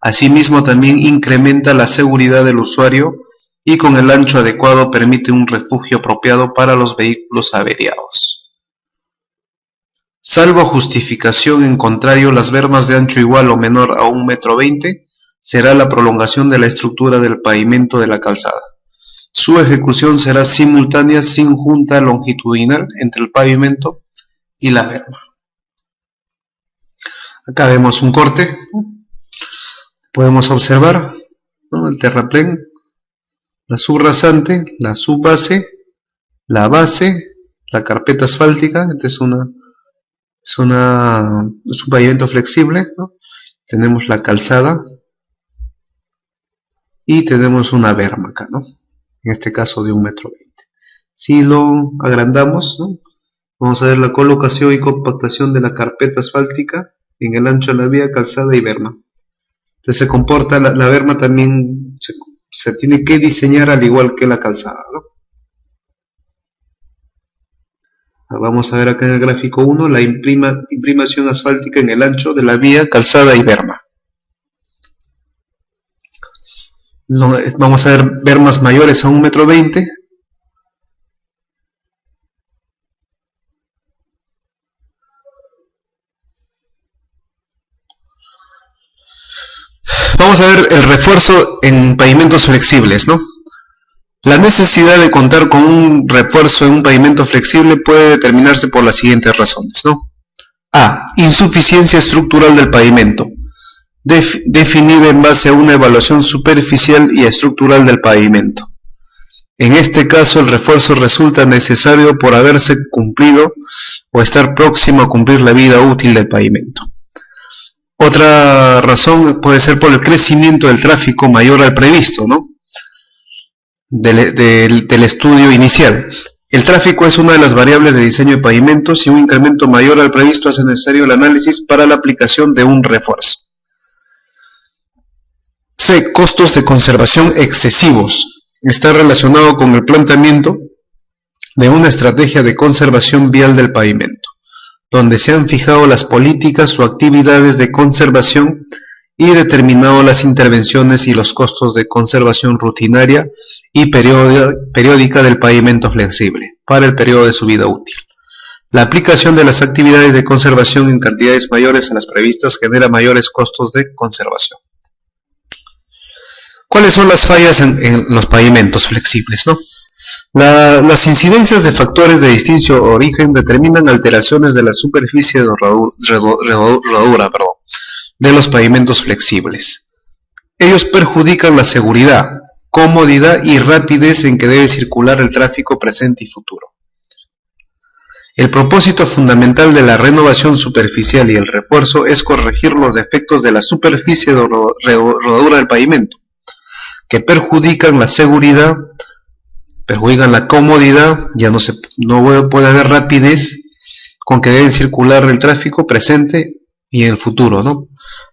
Asimismo, también incrementa la seguridad del usuario y con el ancho adecuado permite un refugio apropiado para los vehículos averiados. Salvo justificación en contrario, las bermas de ancho igual o menor a 1,20 m será la prolongación de la estructura del pavimento de la calzada. Su ejecución será simultánea sin junta longitudinal entre el pavimento y la berma. Acá vemos un corte. Podemos observar, ¿no? El terraplén, la subrasante, la subbase, la base, la carpeta asfáltica. Esta es un pavimento flexible, ¿no? Tenemos la calzada y tenemos una berma acá, ¿no? En este caso de 1,20 m. Si lo agrandamos, ¿no? Vamos a ver la colocación y compactación de la carpeta asfáltica en el ancho de la vía, calzada y berma. Entonces se comporta, la berma también se tiene que diseñar al igual que la calzada, ¿no? Vamos a ver acá en el gráfico 1 la imprimación asfáltica en el ancho de la vía, calzada y berma. Vamos a ver bermas mayores a 1,20 m. Vamos a ver el refuerzo en pavimentos flexibles, ¿no? La necesidad de contar con un refuerzo en un pavimento flexible puede determinarse por las siguientes razones, ¿no? A. Insuficiencia estructural del pavimento, definida en base a una evaluación superficial y estructural del pavimento. En este caso, el refuerzo resulta necesario por haberse cumplido o estar próximo a cumplir la vida útil del pavimento. Otra razón puede ser por el crecimiento del tráfico mayor al previsto, ¿no? Del estudio inicial. El tráfico es una de las variables de diseño de pavimentos y un incremento mayor al previsto hace necesario el análisis para la aplicación de un refuerzo. C. Costos de conservación excesivos. Está relacionado con el planteamiento de una estrategia de conservación vial del pavimento, donde se han fijado las políticas o actividades de conservación y determinado las intervenciones y los costos de conservación rutinaria y periódica del pavimento flexible para el periodo de su vida útil. La aplicación de las actividades de conservación en cantidades mayores a las previstas genera mayores costos de conservación. ¿Cuáles son las fallas en los pavimentos flexibles, ¿no? Las incidencias de factores de distinto origen determinan alteraciones de la superficie de rodadura de los pavimentos flexibles. Ellos perjudican la seguridad, comodidad y rapidez en que debe circular el tráfico presente y futuro. El propósito fundamental de la renovación superficial y el refuerzo es corregir los defectos de la superficie de rodadura del pavimento, que perjudican la seguridad, perjudican la comodidad, ya no puede haber rapidez con que debe circular el tráfico presente y en el futuro, ¿no?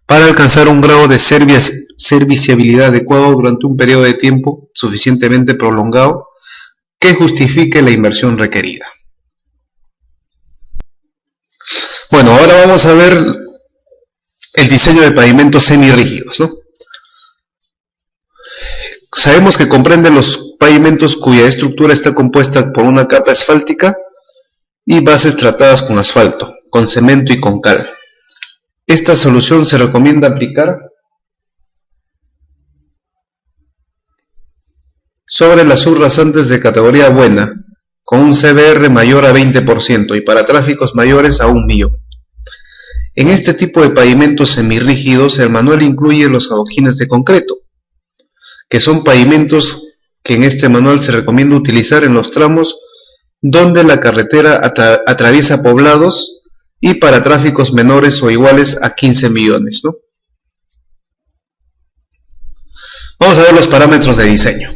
Para alcanzar un grado de serviciabilidad adecuado durante un periodo de tiempo suficientemente prolongado que justifique la inversión requerida. Bueno, ahora vamos a ver el diseño de pavimentos semirrígidos, ¿no? Sabemos que comprende los pavimentos cuya estructura está compuesta por una capa asfáltica y bases tratadas con asfalto, con cemento y con cal. Esta solución se recomienda aplicar sobre las subrasantes de categoría buena, con un CBR mayor a 20% y para tráficos mayores a 1 millón. En este tipo de pavimentos semirrígidos, el manual incluye los adoquines de concreto, que son pavimentos que en este manual se recomienda utilizar en los tramos donde la carretera atraviesa poblados y para tráficos menores o iguales a 15 millones, ¿no? Vamos a ver los parámetros de diseño.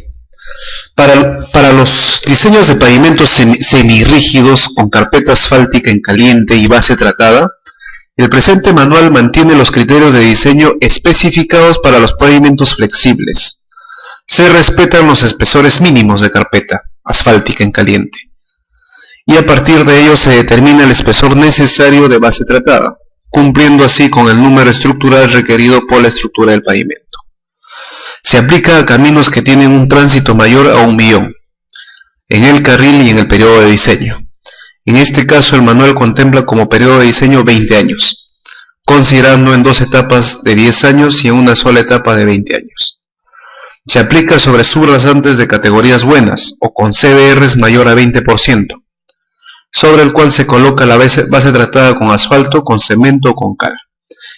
Para los diseños de pavimentos semirrígidos con carpeta asfáltica en caliente y base tratada, el presente manual mantiene los criterios de diseño especificados para los pavimentos flexibles. Se respetan los espesores mínimos de carpeta asfáltica en caliente y a partir de ello se determina el espesor necesario de base tratada, cumpliendo así con el número estructural requerido por la estructura del pavimento. Se aplica a caminos que tienen un tránsito mayor a 1 millón, en el carril y en el periodo de diseño. En este caso el manual contempla como periodo de diseño 20 años, considerando en 2 etapas de 10 años y en una sola etapa de 20 años. Se aplica sobre subrasantes de categorías buenas o con CBRs mayor a 20%, sobre el cual se coloca la base tratada con asfalto, con cemento o con cal.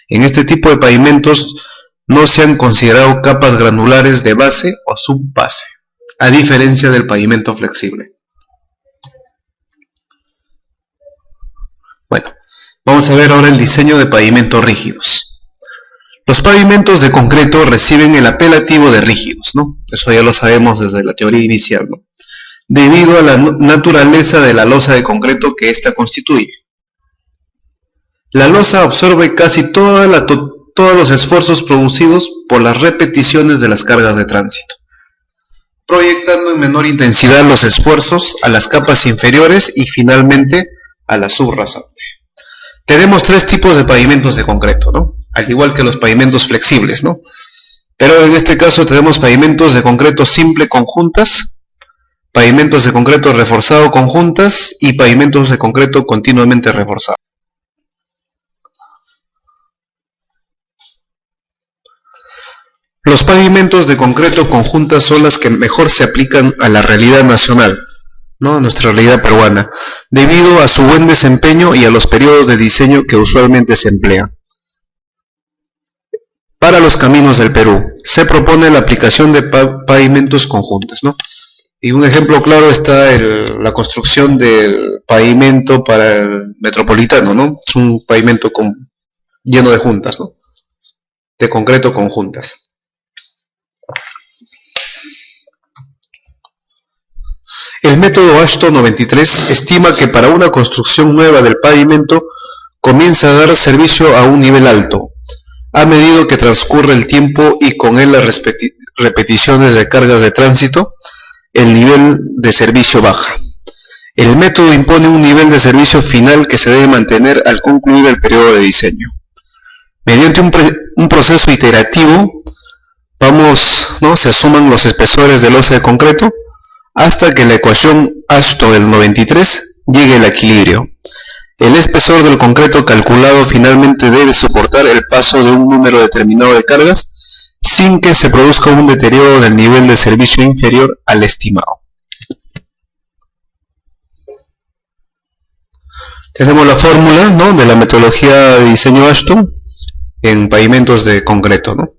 En este tipo de pavimentos no se han considerado capas granulares de base o subbase, a diferencia del pavimento flexible. Bueno, vamos a ver ahora el diseño de pavimentos rígidos. Los pavimentos de concreto reciben el apelativo de rígidos, ¿no? Eso ya lo sabemos desde la teoría inicial, ¿no? Debido a la naturaleza de la losa de concreto que ésta constituye. La losa absorbe casi todos los esfuerzos producidos por las repeticiones de las cargas de tránsito, proyectando en menor intensidad los esfuerzos a las capas inferiores y finalmente a la subrasante. Tenemos 3 tipos de pavimentos de concreto, ¿no? Al igual que los pavimentos flexibles, ¿no? Pero en este caso tenemos pavimentos de concreto simple con juntas, pavimentos de concreto reforzado con juntas y pavimentos de concreto continuamente reforzado. Los pavimentos de concreto con juntas son las que mejor se aplican a la realidad nacional, ¿no? A nuestra realidad peruana, debido a su buen desempeño y a los periodos de diseño que usualmente se emplean. Para los caminos del Perú, se propone la aplicación de pavimentos con juntas, ¿no? Y un ejemplo claro está la construcción del pavimento para el metropolitano, ¿no? Es un pavimento lleno de juntas, ¿no? De concreto con juntas. El método AASHTO 93 estima que para una construcción nueva del pavimento comienza a dar servicio a un nivel alto, a medida que transcurre el tiempo y con él las repeticiones de cargas de tránsito, el nivel de servicio baja. El método impone un nivel de servicio final que se debe mantener al concluir el periodo de diseño. Mediante un proceso iterativo, ¿no? Se suman los espesores de losa de concreto hasta que la ecuación Ashton del 93 llegue al equilibrio. El espesor del concreto calculado finalmente debe soportar el paso de un número determinado de cargas sin que se produzca un deterioro del nivel de servicio inferior al estimado. Tenemos la fórmula, ¿no?, de la metodología de diseño Ashton en pavimentos de concreto, ¿no?,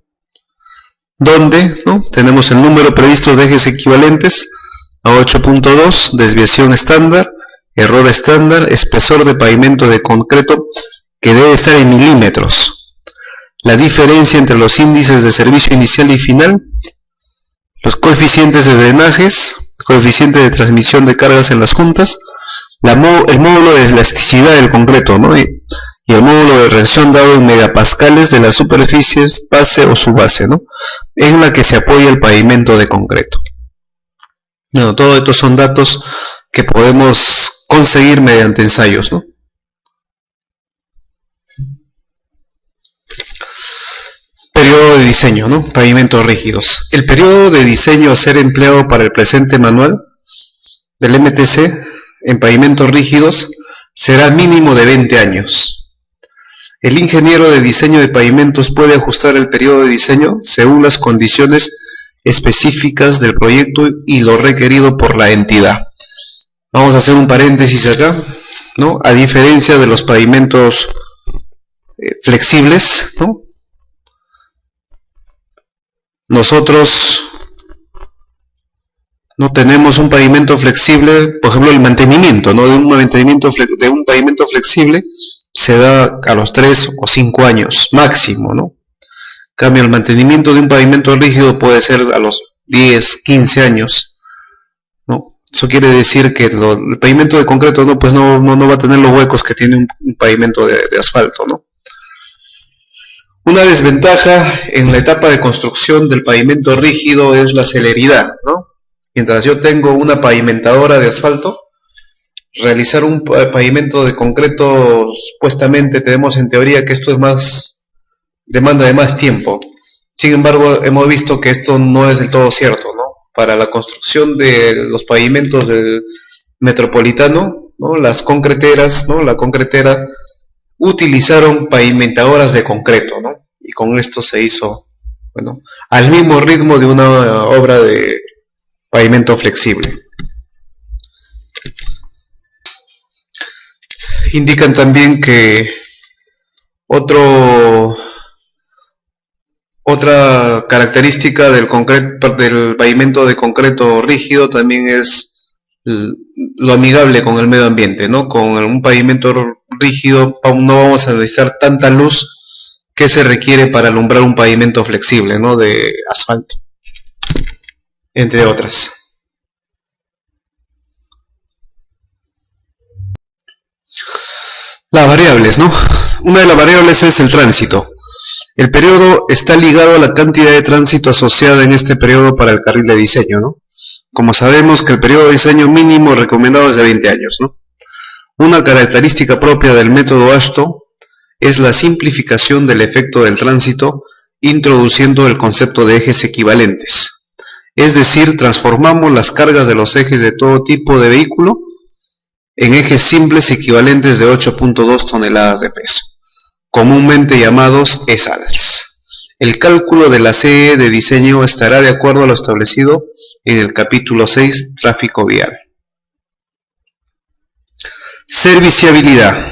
donde, ¿no?, tenemos el número previsto de ejes equivalentes a 8.2, desviación estándar, error estándar, espesor de pavimento de concreto que debe estar en milímetros, la diferencia entre los índices de servicio inicial y final, los coeficientes de drenajes, coeficiente de transmisión de cargas en las juntas, el módulo de elasticidad del concreto, ¿no?, y el módulo de reacción dado en megapascales de las superficies base o subbase, ¿no?, en la que se apoya el pavimento de concreto. Bueno, todos estos son datos que podemos conseguir mediante ensayos, ¿no? Periodo de diseño, ¿no? Pavimentos rígidos. El periodo de diseño a ser empleado para el presente manual del MTC en pavimentos rígidos será mínimo de 20 años. El ingeniero de diseño de pavimentos puede ajustar el periodo de diseño según las condiciones específicas del proyecto y lo requerido por la entidad. Vamos a hacer un paréntesis acá, ¿no? A diferencia de los pavimentos flexibles, ¿no?, nosotros no tenemos un pavimento flexible. Por ejemplo, el mantenimiento, ¿no?, de un pavimento flexible se da a los 3 o 5 años máximo, ¿no? En cambio, el mantenimiento de un pavimento rígido puede ser a los 10, 15 años, ¿no? Eso quiere decir que el pavimento de concreto, ¿no?, pues no va a tener los huecos que tiene un pavimento de asfalto, ¿no? Una desventaja en la etapa de construcción del pavimento rígido es la celeridad, ¿no? Mientras yo tengo una pavimentadora de asfalto, realizar un pavimento de concreto, supuestamente tenemos en teoría que esto es demanda de más tiempo. Sin embargo, hemos visto que esto no es del todo cierto, ¿no? Para la construcción de los pavimentos del metropolitano, ¿no?, las concreteras, ¿no?, la concretera utilizaron pavimentadoras de concreto, ¿no? Y con esto se hizo, bueno, al mismo ritmo de una obra de pavimento flexible. Indican también que otra característica del pavimento de concreto rígido también es lo amigable con el medio ambiente, ¿no? Con un pavimento rígido no vamos a necesitar tanta luz que se requiere para alumbrar un pavimento flexible, ¿no?, de asfalto, entre otras. Las variables, ¿no? Una de las variables es el tránsito. El periodo está ligado a la cantidad de tránsito asociada en este periodo para el carril de diseño, ¿no? Como sabemos que el periodo de diseño mínimo recomendado es de 20 años, ¿no? Una característica propia del método Ashton es la simplificación del efecto del tránsito introduciendo el concepto de ejes equivalentes. Es decir, transformamos las cargas de los ejes de todo tipo de vehículo en ejes simples equivalentes de 8.2 toneladas de peso, comúnmente llamados ESALs. El cálculo de la CE de diseño estará de acuerdo a lo establecido en el capítulo 6, tráfico vial. Serviciabilidad.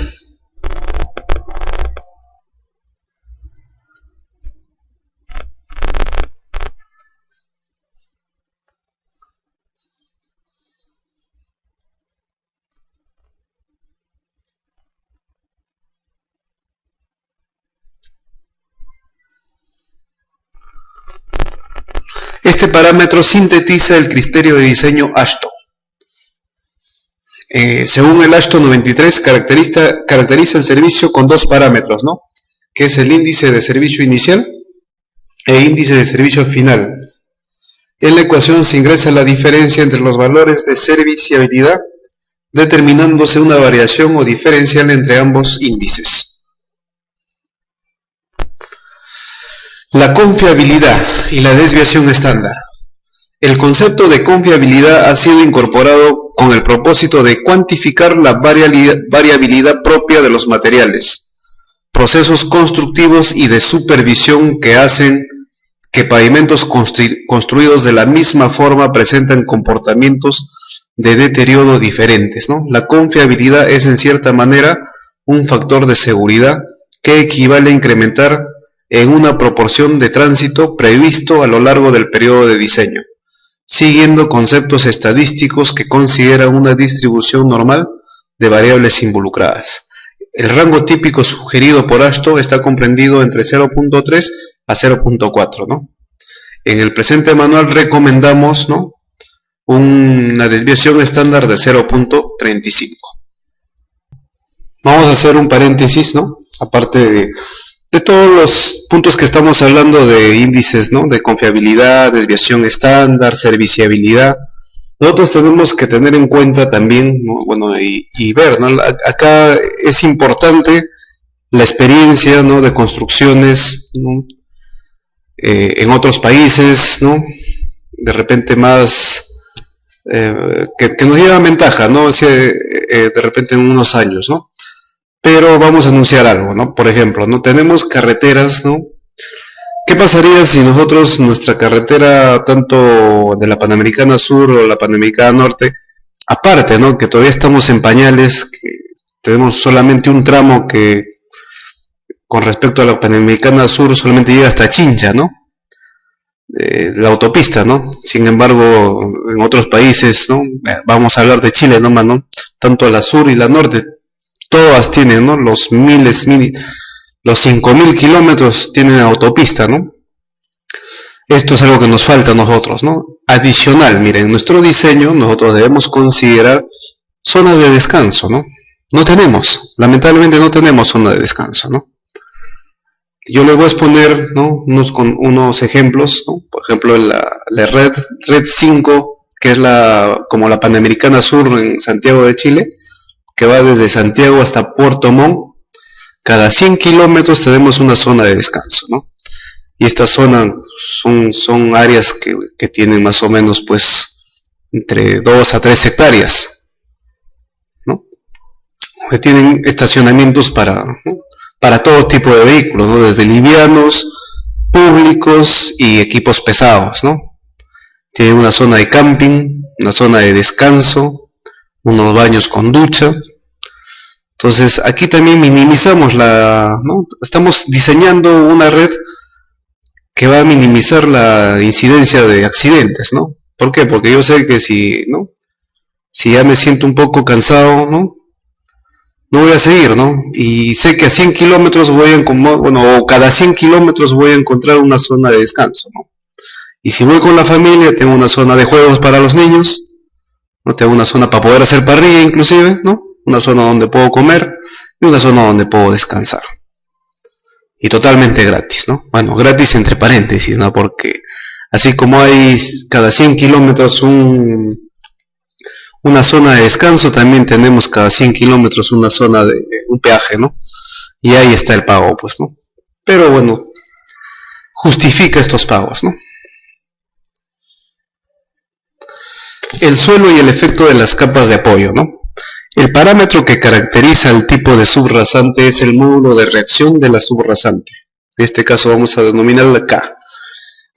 Este parámetro sintetiza el criterio de diseño Ashton. Según el Ashton 93, caracteriza el servicio con dos parámetros, ¿no?, que es el índice de servicio inicial e índice de servicio final. En la ecuación se ingresa la diferencia entre los valores de serviciabilidad, determinándose una variación o diferencial entre ambos índices.
La confiabilidad y la desviación estándar. El concepto de confiabilidad ha sido incorporado con el propósito de cuantificar la variabilidad propia de los materiales, procesos constructivos y de supervisión que hacen que pavimentos construidos de la misma forma presenten comportamientos de deterioro diferentes, ¿no? La confiabilidad es en cierta manera un factor de seguridad que equivale a incrementar en una proporción de tránsito previsto a lo largo del periodo de diseño, siguiendo conceptos estadísticos que consideran una distribución normal de variables involucradas. El rango típico sugerido por AASHTO está comprendido entre 0.3 a 0.4, ¿no? En el presente manual recomendamos, ¿no?, una desviación estándar de 0.35. Vamos a hacer un paréntesis, ¿no? Aparte de todos los puntos que estamos hablando de índices, ¿no?, de confiabilidad, desviación estándar, serviciabilidad, nosotros tenemos que tener en cuenta también, ¿no?, bueno, y ver, ¿no?, acá es importante la experiencia, ¿no?, de construcciones, ¿no?, en otros países, ¿no?, de repente más, que nos lleva ventaja, ¿no?, de repente en unos años, ¿no? Pero vamos a anunciar algo, ¿no? Por ejemplo, ¿no?, tenemos carreteras, ¿no? ¿Qué pasaría si nosotros, nuestra carretera, tanto de la Panamericana Sur o la Panamericana Norte, aparte, ¿no?, que todavía estamos en pañales, que tenemos solamente un tramo que, con respecto a la Panamericana Sur, solamente llega hasta Chincha, ¿no?, la autopista, ¿no? Sin embargo, en otros países, ¿no?, vamos a hablar de Chile nomás, ¿no?, tanto la sur y la norte, todas tienen, ¿no?, los 5.000 kilómetros tienen autopista, ¿no? Esto es algo que nos falta a nosotros, ¿no? Adicional, miren, en nuestro diseño nosotros debemos considerar zonas de descanso, ¿no? No tenemos, lamentablemente no tenemos zona de descanso, ¿no? Yo les voy a exponer, ¿no?, unos ejemplos, ¿no? Por ejemplo, la red 5, que es como la Panamericana Sur en Santiago de Chile, que va desde Santiago hasta Puerto Montt. Cada 100 kilómetros tenemos una zona de descanso, ¿no? Y estas zonas son áreas que tienen más o menos, pues, entre 2 a 3 hectáreas, ¿no? Que tienen estacionamientos para todo tipo de vehículos, ¿no?, desde livianos, públicos y equipos pesados, ¿no? Tienen una zona de camping, una zona de descanso, unos baños con ducha. Entonces aquí también minimizamos ¿no?, estamos diseñando una red que va a minimizar la incidencia de accidentes, ¿no? ¿Por qué? Porque yo sé que si ya me siento un poco cansado, ¿no?, no voy a seguir, ¿no? Y sé que a 100 kilómetros o cada 100 kilómetros voy a encontrar una zona de descanso, ¿no? Y si voy con la familia, tengo una zona de juegos para los niños, ¿no? Tengo una zona para poder hacer parrilla inclusive, ¿no? Una zona donde puedo comer y una zona donde puedo descansar. Y totalmente gratis, ¿no? Bueno, gratis entre paréntesis, ¿no? Porque así como hay cada 100 kilómetros una zona de descanso, también tenemos cada 100 kilómetros una zona de un peaje, ¿no? Y ahí está el pago, pues, ¿no? Pero bueno, justifica estos pagos, ¿no? El suelo y el efecto de las capas de apoyo, ¿no? El parámetro que caracteriza el tipo de subrasante es el módulo de reacción de la subrasante. En este caso vamos a denominarla K.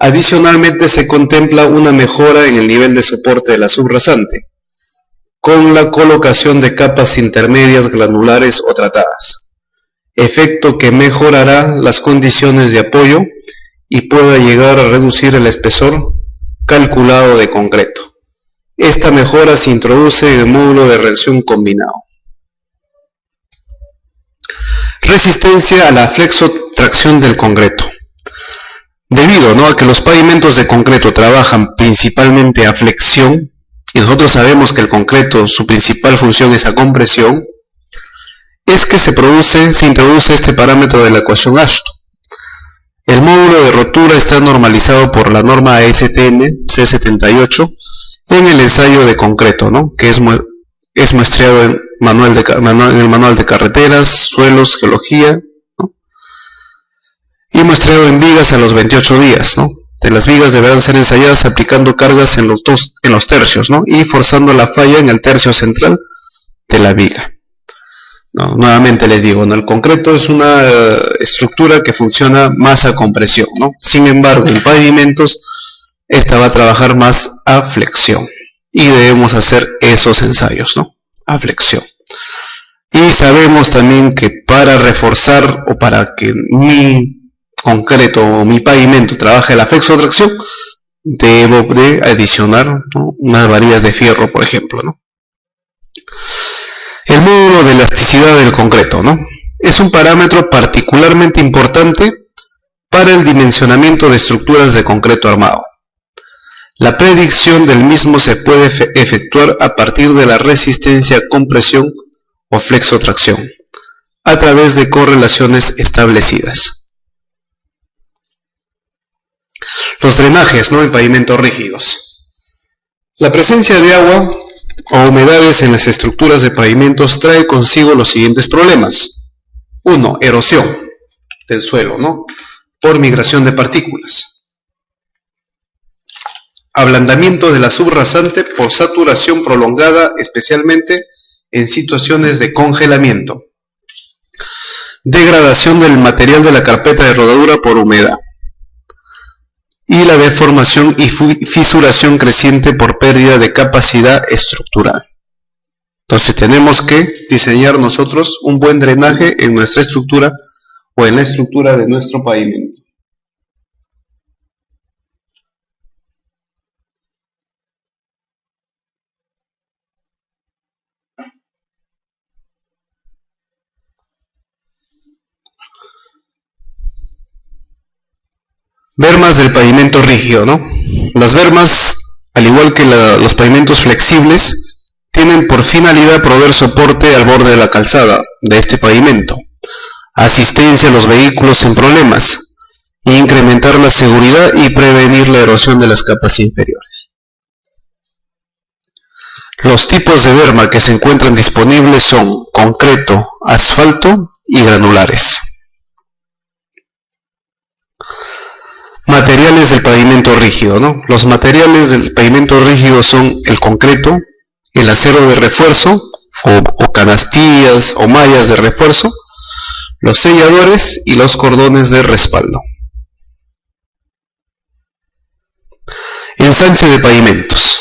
Adicionalmente se contempla una mejora en el nivel de soporte de la subrasante, con la colocación de capas intermedias granulares o tratadas, efecto que mejorará las condiciones de apoyo y pueda llegar a reducir el espesor calculado de concreto. Esta mejora se introduce en el módulo de reacción combinado. Resistencia a la flexotracción del concreto. Debido, ¿no?, a que los pavimentos de concreto trabajan principalmente a flexión, y nosotros sabemos que el concreto, su principal función es a compresión, es que se introduce este parámetro de la ecuación AASHTO. El módulo de rotura está normalizado por la norma ASTM C78 en el ensayo de concreto, ¿no?, que es muestreado en el manual de carreteras, suelos, geología, ¿no? y muestreo en vigas a los 28 días, ¿no? De las vigas deberán ser ensayadas aplicando cargas en los tercios, ¿no? Y forzando la falla en el tercio central de la viga. No, nuevamente les digo, ¿no? El concreto es una estructura que funciona más a compresión, ¿no? Sin embargo, en pavimentos, esta va a trabajar más a flexión. Y debemos hacer esos ensayos, ¿no? A flexión. Y sabemos también que para reforzar o para que mi concreto o mi pavimento trabaje la flexotracción, debo de adicionar, ¿no? Unas varillas de fierro, por ejemplo, ¿no? El módulo de elasticidad del concreto, ¿no? Es un parámetro particularmente importante para el dimensionamiento de estructuras de concreto armado. La predicción del mismo se puede efectuar a partir de la resistencia a compresión o flexotracción, a través de correlaciones establecidas. Los drenajes, ¿no? En pavimentos rígidos. La presencia de agua o humedades en las estructuras de pavimentos trae consigo los siguientes problemas. 1. Erosión del suelo, ¿no? Por migración de partículas. Ablandamiento de la subrasante por saturación prolongada, especialmente en situaciones de congelamiento. Degradación del material de la carpeta de rodadura por humedad. Y la deformación y fisuración creciente por pérdida de capacidad estructural. Entonces tenemos que diseñar nosotros un buen drenaje en nuestra estructura o en la estructura de nuestro pavimento. Bermas del pavimento rígido, ¿no? Las bermas, al igual que los pavimentos flexibles, tienen por finalidad proveer soporte al borde de la calzada de este pavimento, asistencia a los vehículos en problemas, e incrementar la seguridad y prevenir la erosión de las capas inferiores. Los tipos de berma que se encuentran disponibles son concreto, asfalto y granulares. Materiales del pavimento rígido, ¿no? Los materiales del pavimento rígido son el concreto, el acero de refuerzo, o canastillas o mallas de refuerzo, los selladores y los cordones de respaldo. Ensanche de pavimentos.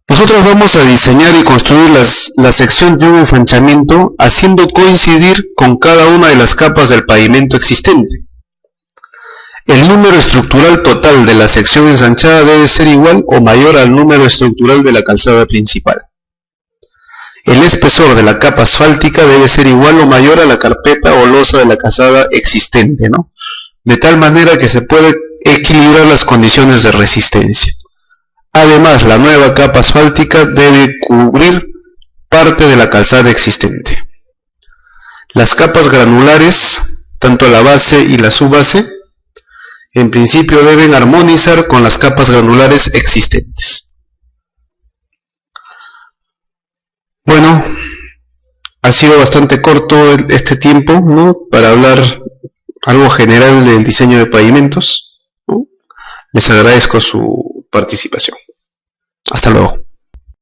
Nosotros vamos a diseñar y construir la sección de un ensanchamiento haciendo coincidir con cada una de las capas del pavimento existente. El número estructural total de la sección ensanchada debe ser igual o mayor al número estructural de la calzada principal. El espesor de la capa asfáltica debe ser igual o mayor a la carpeta o losa de la calzada existente, ¿no? De tal manera que se puede equilibrar las condiciones de resistencia. Además, la nueva capa asfáltica debe cubrir parte de la calzada existente. Las capas granulares, tanto la base y la subbase, en principio deben armonizar con las capas granulares existentes. Bueno, ha sido bastante corto este tiempo, ¿no? Para hablar algo general del diseño de pavimentos, ¿no? Les agradezco su participación. Hasta luego.